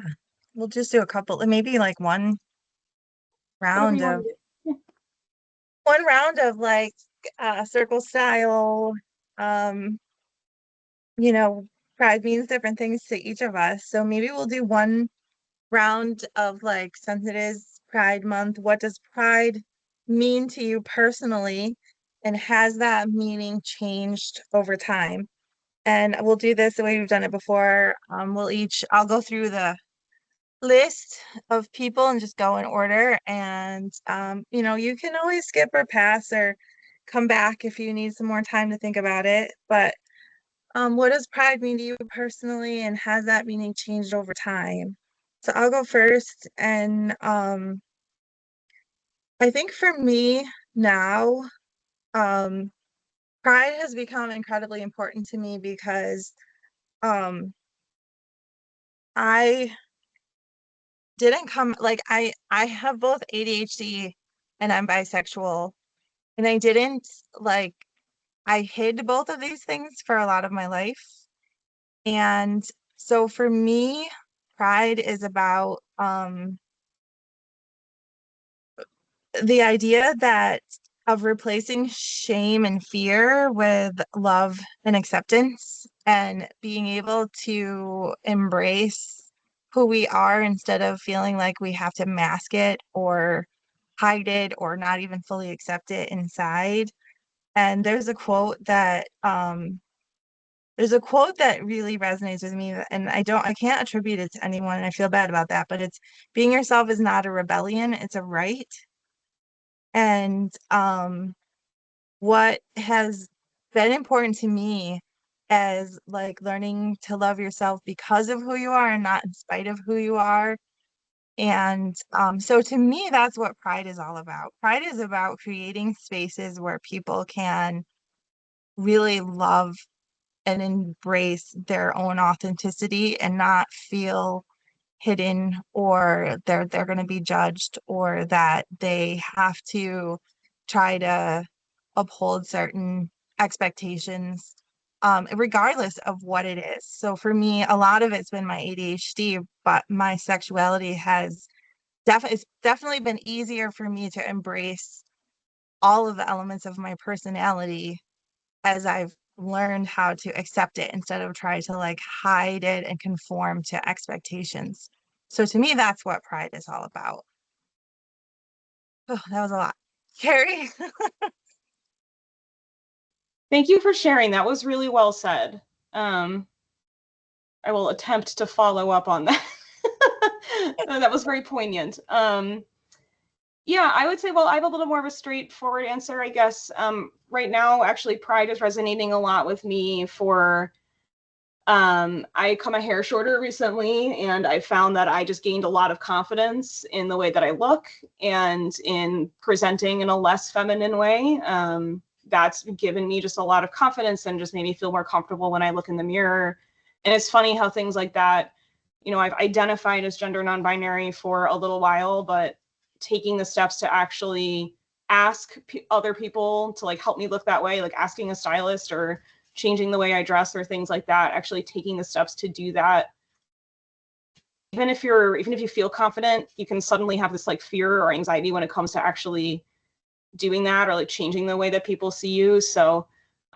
G: we'll just do a couple, maybe like one
A: Whatever
G: round
A: you want
G: of
A: to do.
G: like circle style. Um, you know, pride means different things to each of us. So maybe we'll do one round of like, since it is Pride Month, what does pride mean to you personally? And has that meaning changed over time? And we'll do this the way we've done it before. I'll go through the list of people and just go in order. And, you know, you can always skip or pass or come back if you need some more time to think about it. But what does pride mean to you personally, and has that meaning changed over time? So I'll go first. And I think for me now, um, pride has become incredibly important to me because um, I didn't come like I have both ADHD and I'm bisexual, and I didn't like I hid both of these things for a lot of my life. And so for me, pride is about the idea that of replacing shame and fear with love and acceptance, and being able to embrace who we are instead of feeling like we have to mask it or hide it or not even fully accept it inside. And there's a quote that really resonates with me, and I can't attribute it to anyone, and I feel bad about that, but it's being yourself is not a rebellion, it's a right. And what has been important to me as like learning to love yourself because of who you are and not in spite of who you are. And so to me, that's what pride is all about. Pride is about creating spaces where people can really love and embrace their own authenticity and not feel hidden, or they're going to be judged, or that they have to try to uphold certain expectations, regardless of what it is. So for me, a lot of it's been my ADHD, but my sexuality has it's definitely been easier for me to embrace all of the elements of my personality as I've learned how to accept it instead of try to like hide it and conform to expectations. So to me, that's what pride is all about. Oh, that was a lot. Carrie?
A: Thank you for sharing. That was really well said. I will attempt to follow up on that. That was very poignant. Yeah, I would say, well, I have a little more of a straightforward answer, I guess. Right now, actually, pride is resonating a lot with me for, I cut my hair shorter recently, and I found that I just gained a lot of confidence in the way that I look and in presenting in a less feminine way. That's given me just a lot of confidence and just made me feel more comfortable when I look in the mirror. And it's funny how things like that, I've identified as gender non-binary for a little while, but taking the steps to actually ask other people to like help me look that way, like asking a stylist or changing the way I dress or things like that, actually taking the steps to do that. Even if you feel confident, you can suddenly have this like fear or anxiety when it comes to actually doing that or like changing the way that people see you. So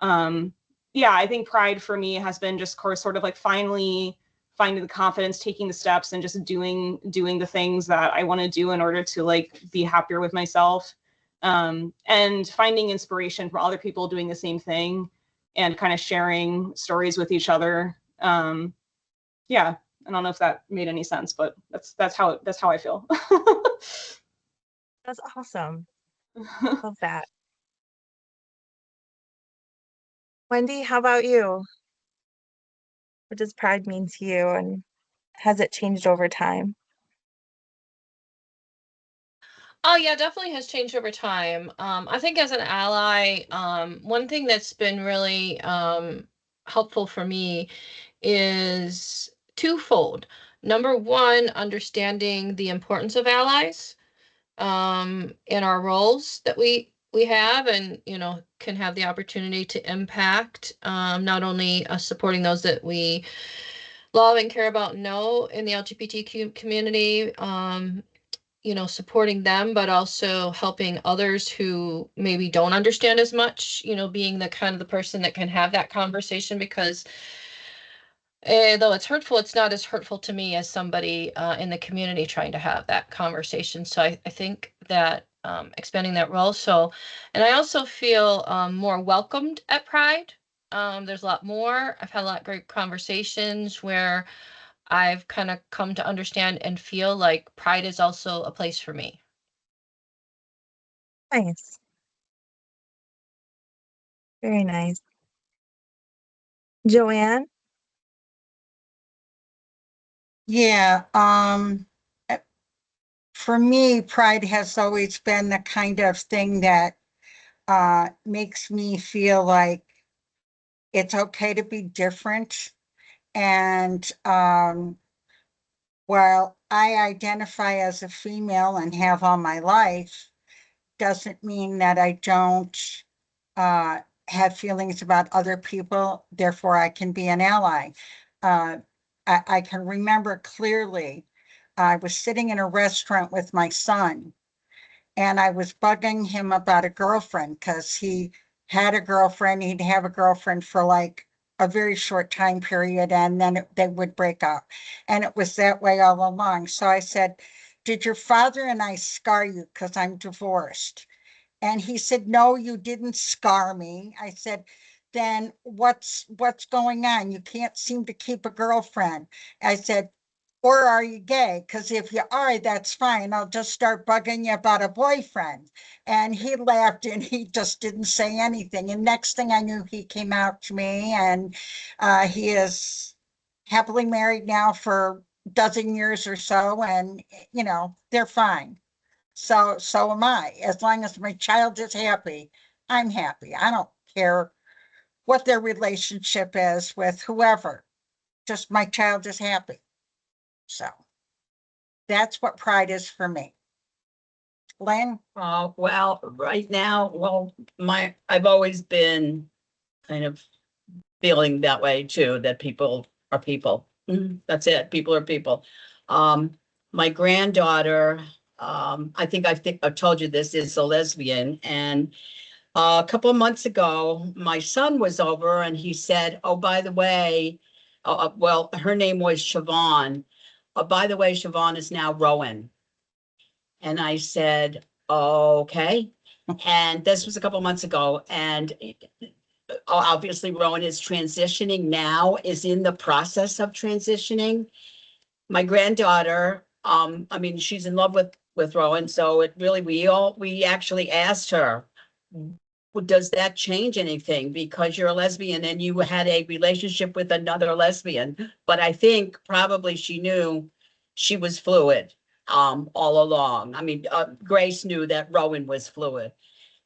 A: yeah, I think pride for me has been just sort of like finally finding the confidence, taking the steps, and just doing the things that I want to do in order to like be happier with myself, and finding inspiration from other people doing the same thing and kind of sharing stories with each other. Yeah, I don't know if that made any sense, but that's how I feel.
G: That's awesome. Love that. Wendy, how about you? What does pride mean to you, and has it changed over time?
D: Oh yeah, definitely has changed over time. I think as an ally, one thing that's been really helpful for me is twofold. Number one, understanding the importance of allies in our roles that we have, and can have the opportunity to impact not only supporting those that we love and care about and know in the LGBTQ community, supporting them, but also helping others who maybe don't understand as much, being the kind of the person that can have that conversation, because though it's hurtful, it's not as hurtful to me as somebody in the community trying to have that conversation. So I think that expanding that role. So, and I also feel more welcomed at Pride. There's a lot more. I've had a lot of great conversations where I've kind of come to understand and feel like Pride is also a place for me.
G: Nice. Very nice. Joanne?
B: Yeah, uh, for me, pride has always been the kind of thing that makes me feel like it's okay to be different. And while I identify as a female and have all my life, doesn't mean that I don't uh, have feelings about other people, therefore I can be an ally. Uh, I can remember clearly, I was sitting in a restaurant with my son, and I was bugging him about a girlfriend because he had a girlfriend. He'd have a girlfriend for like a very short time period, and then they would break up. And it was that way all along. So I said, "Did your father and I scar you because I'm divorced?" And he said, "No, you didn't scar me." I said, "Then what's going on? You can't seem to keep a girlfriend." I said, "Or are you gay? Because if you are, that's fine. I'll just start bugging you about a boyfriend." And he laughed and he just didn't say anything. And next thing I knew, he came out to me, and he is happily married now for a dozen years or so. And, they're fine. So am I. As long as my child is happy, I'm happy. I don't care what their relationship is with whoever. Just my child is happy. So that's what pride is for me. Lynn?
F: Well, right now, well, I've always been kind of feeling that way too, that people are people. That's it. People are people. My granddaughter I think I've told you this, is a lesbian. And a couple of months ago, my son was over and he said, oh, by the way, well, her name was Siobhan. By the way, Siobhan is now Rowan. And I said, okay. And this was a couple of months ago. And obviously, Rowan is transitioning now, is in the process of transitioning. My granddaughter, I mean, she's in love with Rowan, so it really, we actually asked her, does that change anything? Because you're a lesbian and you had a relationship with another lesbian. But I think probably she knew she was fluid, all along. I mean, Grace knew that Rowan was fluid.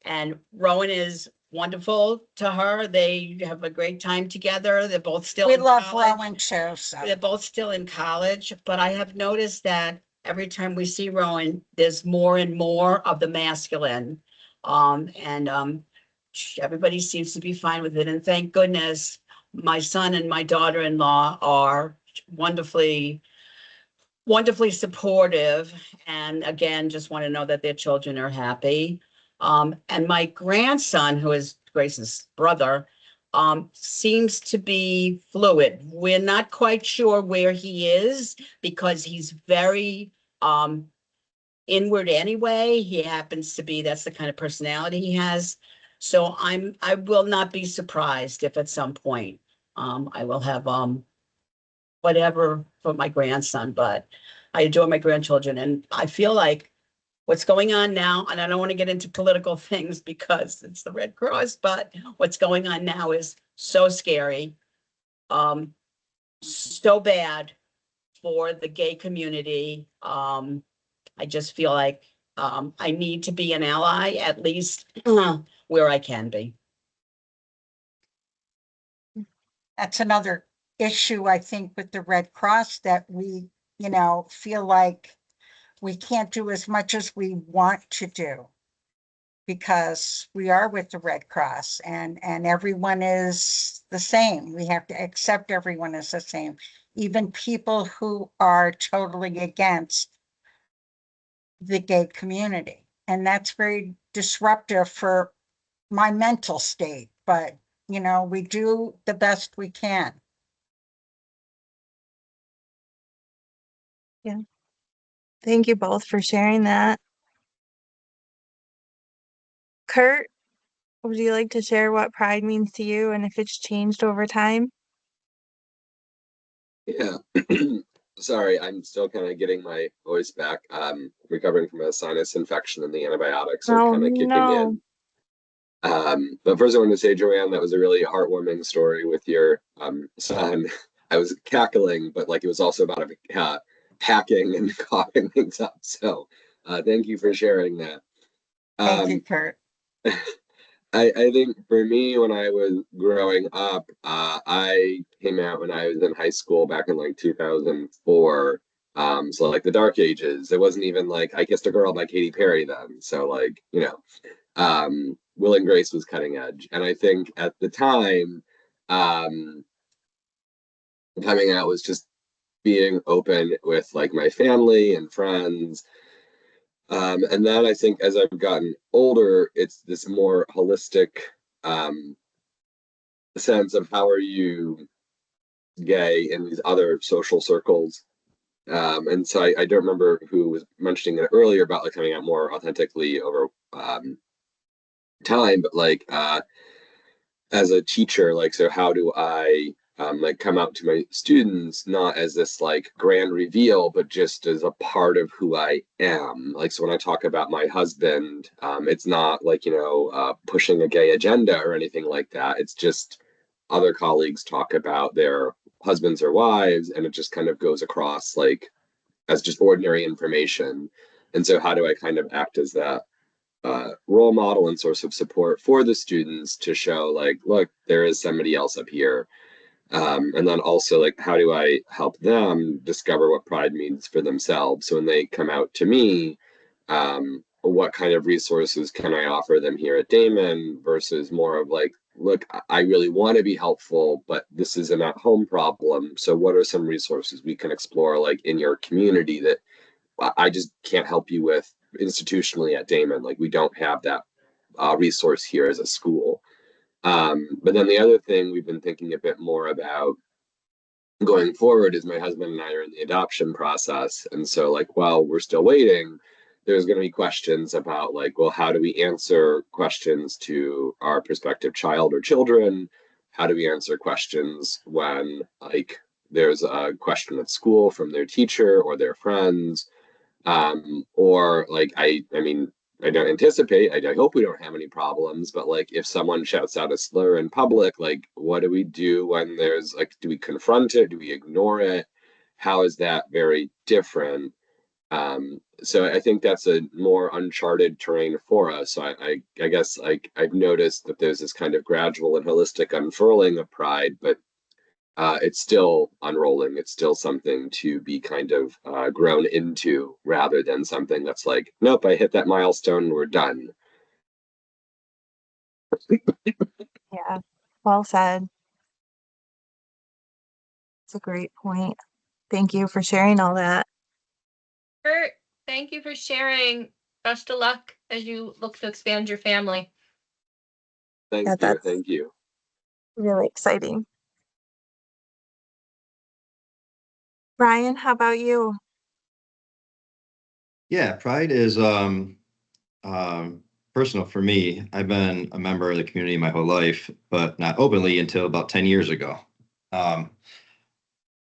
F: And Rowan is wonderful to her. They have a great time together. They're both still
B: We
F: in
B: love
F: college.
B: Rowan too, so.
F: They're both still in college, but I have noticed that every time we see Rowan, there's more and more of the masculine. Everybody seems to be fine with it. And thank goodness my son and my daughter-in-law are wonderfully supportive. And again, just want to know that their children are happy. And my grandson, who is Grace's brother, seems to be fluid. We're not quite sure where he is because he's very inward anyway. He happens to be, that's the kind of personality he has. So I will not be surprised if at some point I will have whatever for my grandson, but I adore my grandchildren. And I feel like what's going on now, and I don't want to get into political things because it's the Red Cross, but what's going on now is so scary, so bad for the gay community. I just feel like I need to be an ally, at least where I can be.
B: That's another issue, I think, with the Red Cross, that we, feel like we can't do as much as we want to do because we are with the Red Cross and everyone is the same. We have to accept everyone is the same, even people who are totally against the gay community. And that's very disruptive for my mental state, but we do the best we can.
G: Thank you both for sharing that. Kurt, would you like to share what pride means to you and if it's changed over time?
H: Yeah. Sorry, I'm still kind of getting my voice back. Recovering from a sinus infection and the antibiotics are
G: Oh
H: kind of kicking
G: no.
H: in. But first I want to say, Joanne, that was a really heartwarming story with your son. I was cackling, but like it was also about hacking and coughing things up. So thank you for sharing that.
B: Thank you, Kurt.
H: I think for me, when I was growing up, I came out when I was in high school back in like 2004. So like the dark ages. It wasn't even like I Kissed a Girl by Katy Perry then. So like, Will and Grace was cutting edge. And I think at the time, coming out was just being open with like my family and friends. And then I think as I've gotten older, it's this more holistic sense of how are you gay in these other social circles. And so I don't remember who was mentioning it earlier about like coming out more authentically over time, but like as a teacher, like, so how do I like come out to my students, not as this like grand reveal, but just as a part of who I am. Like, so when I talk about my husband, it's not like, pushing a gay agenda or anything like that. It's just other colleagues talk about their husbands or wives, and it just kind of goes across like as just ordinary information. And so how do I kind of act as that role model and source of support for the students to show like, look, there is somebody else up here. And then also like, how do I help them discover what pride means for themselves? So when they come out to me, what kind of resources can I offer them here at Damon versus more of like, look, I really want to be helpful, but this is an at-home problem. So what are some resources we can explore like in your community that I just can't help you with institutionally at Damon. Like we don't have that resource here as a school. But then the other thing we've been thinking a bit more about going forward is my husband and I are in the adoption process. And so, like, while we're still waiting, there's going to be questions about, like, well, how do we answer questions to our prospective child or children? How do we answer questions when, like, there's a question at school from their teacher or their friends? Or like I mean, I don't anticipate, I hope we don't have any problems, but like if someone shouts out a slur in public, like what do we do when there's like, do we confront it? Do we ignore it? How is that very different? So I think that's a more uncharted terrain for us. So I guess like I've noticed that there's this kind of gradual and holistic unfurling of pride, but it's still unrolling. It's still something to be kind of grown into rather than something that's like, nope, I hit that milestone and we're done.
G: Yeah, well said. It's a great point. Thank you for sharing all that.
D: Kurt, thank you for sharing. Best of luck as you look to expand your family.
H: Thank
G: Yeah,
H: you.
G: that's
H: Thank you.
G: really exciting. Brian, how about you?
C: Yeah, pride is personal for me. I've been a member of the community my whole life, but not openly until about 10 years ago. Um,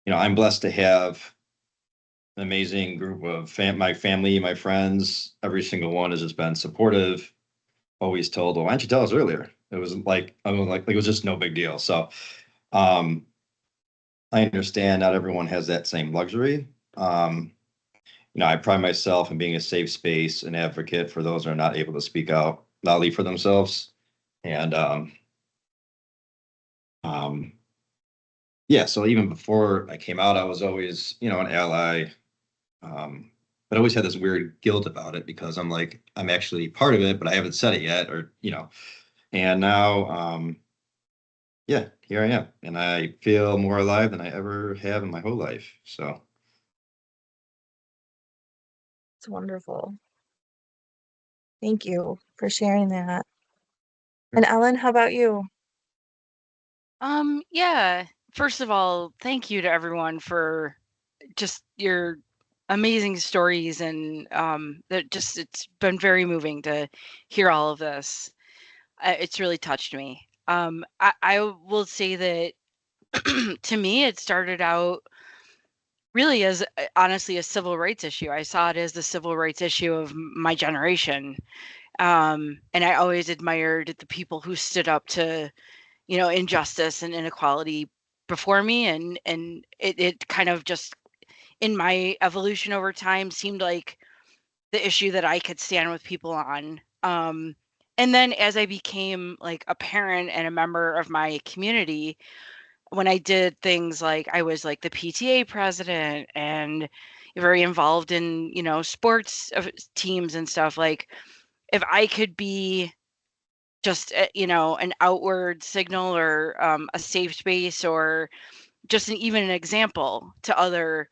C: I'm blessed to have an amazing group of my family, my friends. Every single one has just been supportive. Always told, well, why didn't you tell us earlier? It was like, I was like it was just no big deal. So um, I understand not everyone has that same luxury. Um, I pride myself in being a safe space, an advocate for those who are not able to speak out loudly for themselves. And um, yeah, so even before I came out, I was always, an ally. But I always had this weird guilt about it because I'm like, I'm actually part of it, but I haven't said it yet, and now, yeah, here I am, and I feel more alive than I ever have in my whole life. So,
G: It's wonderful. Thank you for sharing that. And Ellen, how about you?
I: Yeah. First of all, thank you to everyone for just your amazing stories and that just it's been very moving to hear all of this. It's really touched me. I will say that to me it started out really as honestly a civil rights issue. I saw it as the civil rights issue of my generation. And I always admired the people who stood up to injustice and inequality before me, and it kind of just in my evolution over time seemed like the issue that I could stand with people on. And then as I became like a parent and a member of my community, when I did things like I was like the PTA president and very involved in, sports teams and stuff, like if I could be just, an outward signal or a safe space or just even an example to other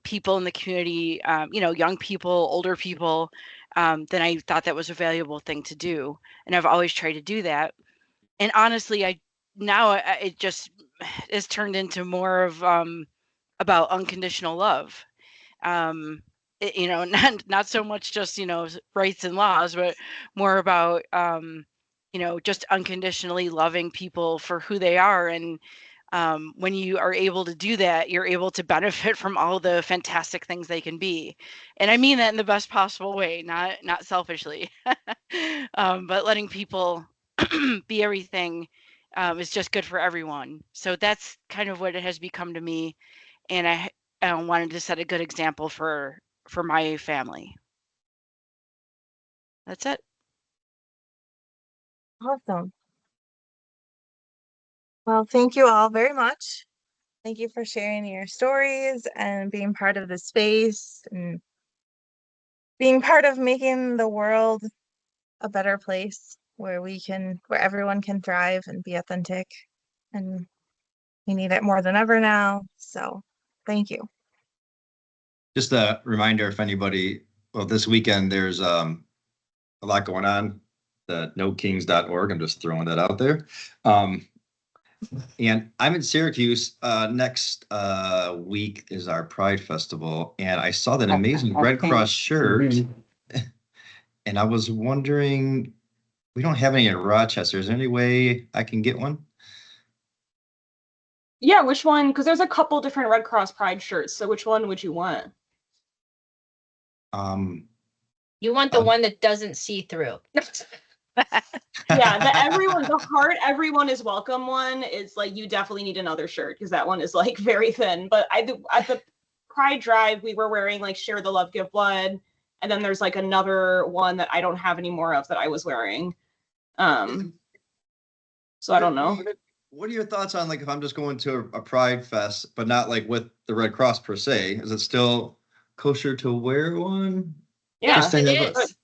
I: people in the community, young people, older people, then I thought that was a valuable thing to do. And I've always tried to do that. And honestly, it just has turned into more of about unconditional love. Um, not so much just rights and laws, but more about just unconditionally loving people for who they are. And when you are able to do that, you're able to benefit from all the fantastic things they can be. And I mean that in the best possible way, not selfishly, but letting people be everything is just good for everyone. So that's kind of what it has become to me. And I wanted to set a good example for my family. That's it.
G: Awesome. Well, thank you all very much. Thank you for sharing your stories and being part of the space and being part of making the world a better place where where everyone can thrive and be authentic. And we need it more than ever now. So thank you.
C: Just a reminder, if anybody, well, this weekend, there's a lot going on, the nokings.org. I'm just throwing that out there. And I'm in Syracuse. Next week is our Pride Festival, and I saw that amazing Red Cross shirt, and I was wondering, we don't have any in Rochester. Is there any way I can get one?
A: Yeah, which one? Because there's a couple different Red Cross Pride shirts. So which one would you want?
D: You want the one that doesn't see through.
A: Yeah, the heart everyone is welcome one is like, you definitely need another shirt because that one is like very thin. But at the Pride Drive, we were wearing like Share the Love, Give Blood. And then there's like another one that I don't have any more of that I was wearing. So I don't know.
C: What are your thoughts on, like, if I'm just going to a Pride Fest, but not like with the Red Cross per se, is it still kosher to wear one?
A: Yeah,
C: Just to
D: it
C: have a-
D: is.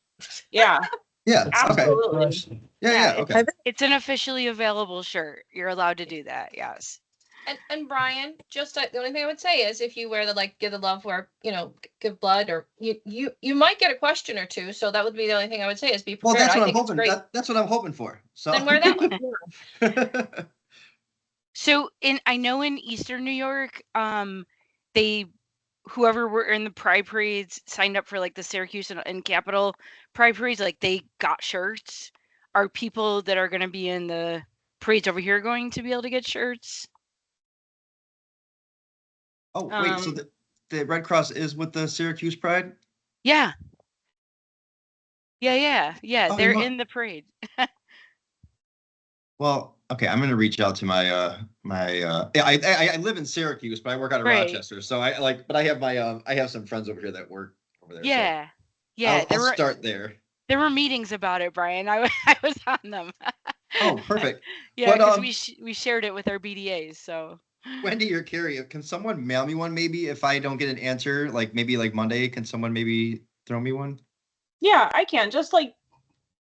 A: yeah,
C: Yeah, okay.
A: absolutely.
C: Yeah, okay.
I: It's an officially available shirt. You're allowed to do that. Yes.
D: And Brian, just the only thing I would say is if you wear the like give the love or give blood or you might get a question or two. So that would be the only thing I would say is be
C: Well,
D: prepared.
C: that's
D: I
C: what I'm
D: think it's
C: hoping.
D: great.
C: That's what I'm hoping for. So
D: Then wear that one.
I: So I know in Eastern New York, whoever were in the Pride parades signed up for like the Syracuse and Capitol Pride parades, like they got shirts. Are people that are going to be in the parades over here going to be able to get shirts?
C: Oh, wait, so the Red Cross is with the Syracuse Pride?
I: Yeah. Yeah.
C: Oh,
I: They're
C: you know-
I: in the parade.
C: Well, okay, I'm gonna reach out to my I live in Syracuse, but I work out of
I: Right.
C: Rochester. So but I have I have some friends over here that work over there.
I: Yeah.
C: So
I: Yeah.
C: I'll start there.
I: There were meetings about it, Brian. I was on them.
C: Oh, perfect.
I: Yeah,
C: But,
I: because we shared it with our BDAs. So
C: Wendy or Carrie, can someone mail me one maybe if I don't get an answer? Like maybe like Monday, can someone maybe throw me one?
A: Yeah, I can. Just like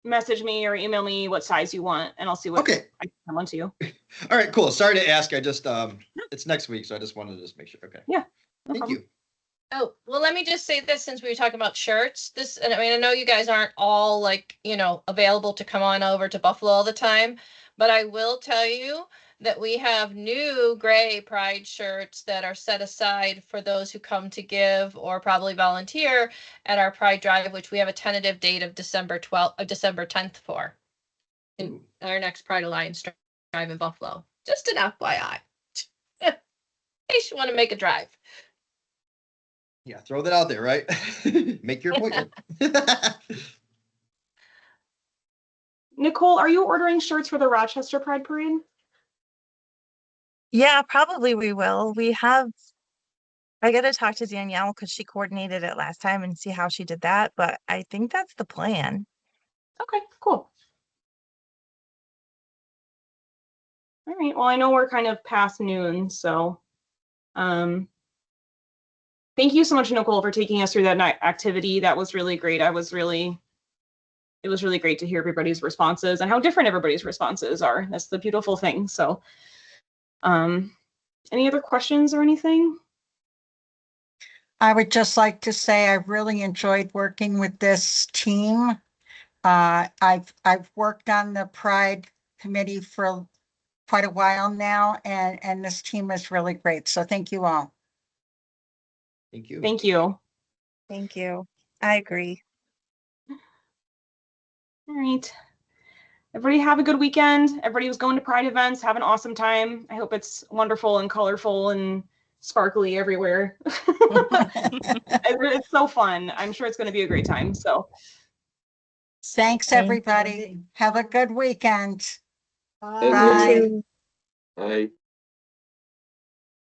A: message me or email me what size you want, and I'll see what
C: Okay.
A: I can send one to you.
C: All right, cool. Sorry to ask. I just it's next week, so I just wanted to just make sure. Okay.
A: Yeah. No
C: Thank
A: problem.
C: you.
D: Oh, well, let me just say this since we were talking about shirts. And I mean, I know you guys aren't all like, available to come on over to Buffalo all the time, but I will tell you that we have new gray Pride shirts that are set aside for those who come to give or probably volunteer at our Pride Drive, which we have a tentative date of December 10th for in our next Pride Alliance drive in Buffalo. Just an FYI. In case you want to make a drive.
C: Yeah, throw that out there, right? Make your appointment.
A: Nicole, are you ordering shirts for the Rochester Pride Parade?
G: Yeah, probably we will. I got to talk to Danielle because she coordinated it last time and see how she did that, but I think that's the plan.
A: Okay, cool. All right. Well, I know we're kind of past noon, so thank you so much, Nicole, for taking us through that night activity. That was really great. It was really great to hear everybody's responses and how different everybody's responses are. That's the beautiful thing. So, any other questions or anything?
B: I would just like to say I really enjoyed working with this team. I've worked on the Pride Committee for quite a while now, and this team is really great. So thank you all.
C: Thank you.
A: Thank you.
G: Thank you. I agree.
A: All right. Everybody have a good weekend. Everybody who's going to Pride events, have an awesome time. I hope it's wonderful and colorful and sparkly everywhere. It's so fun. I'm sure it's going to be a great time. So
B: Thanks, everybody. Have a good weekend.
H: And
B: Bye.
H: I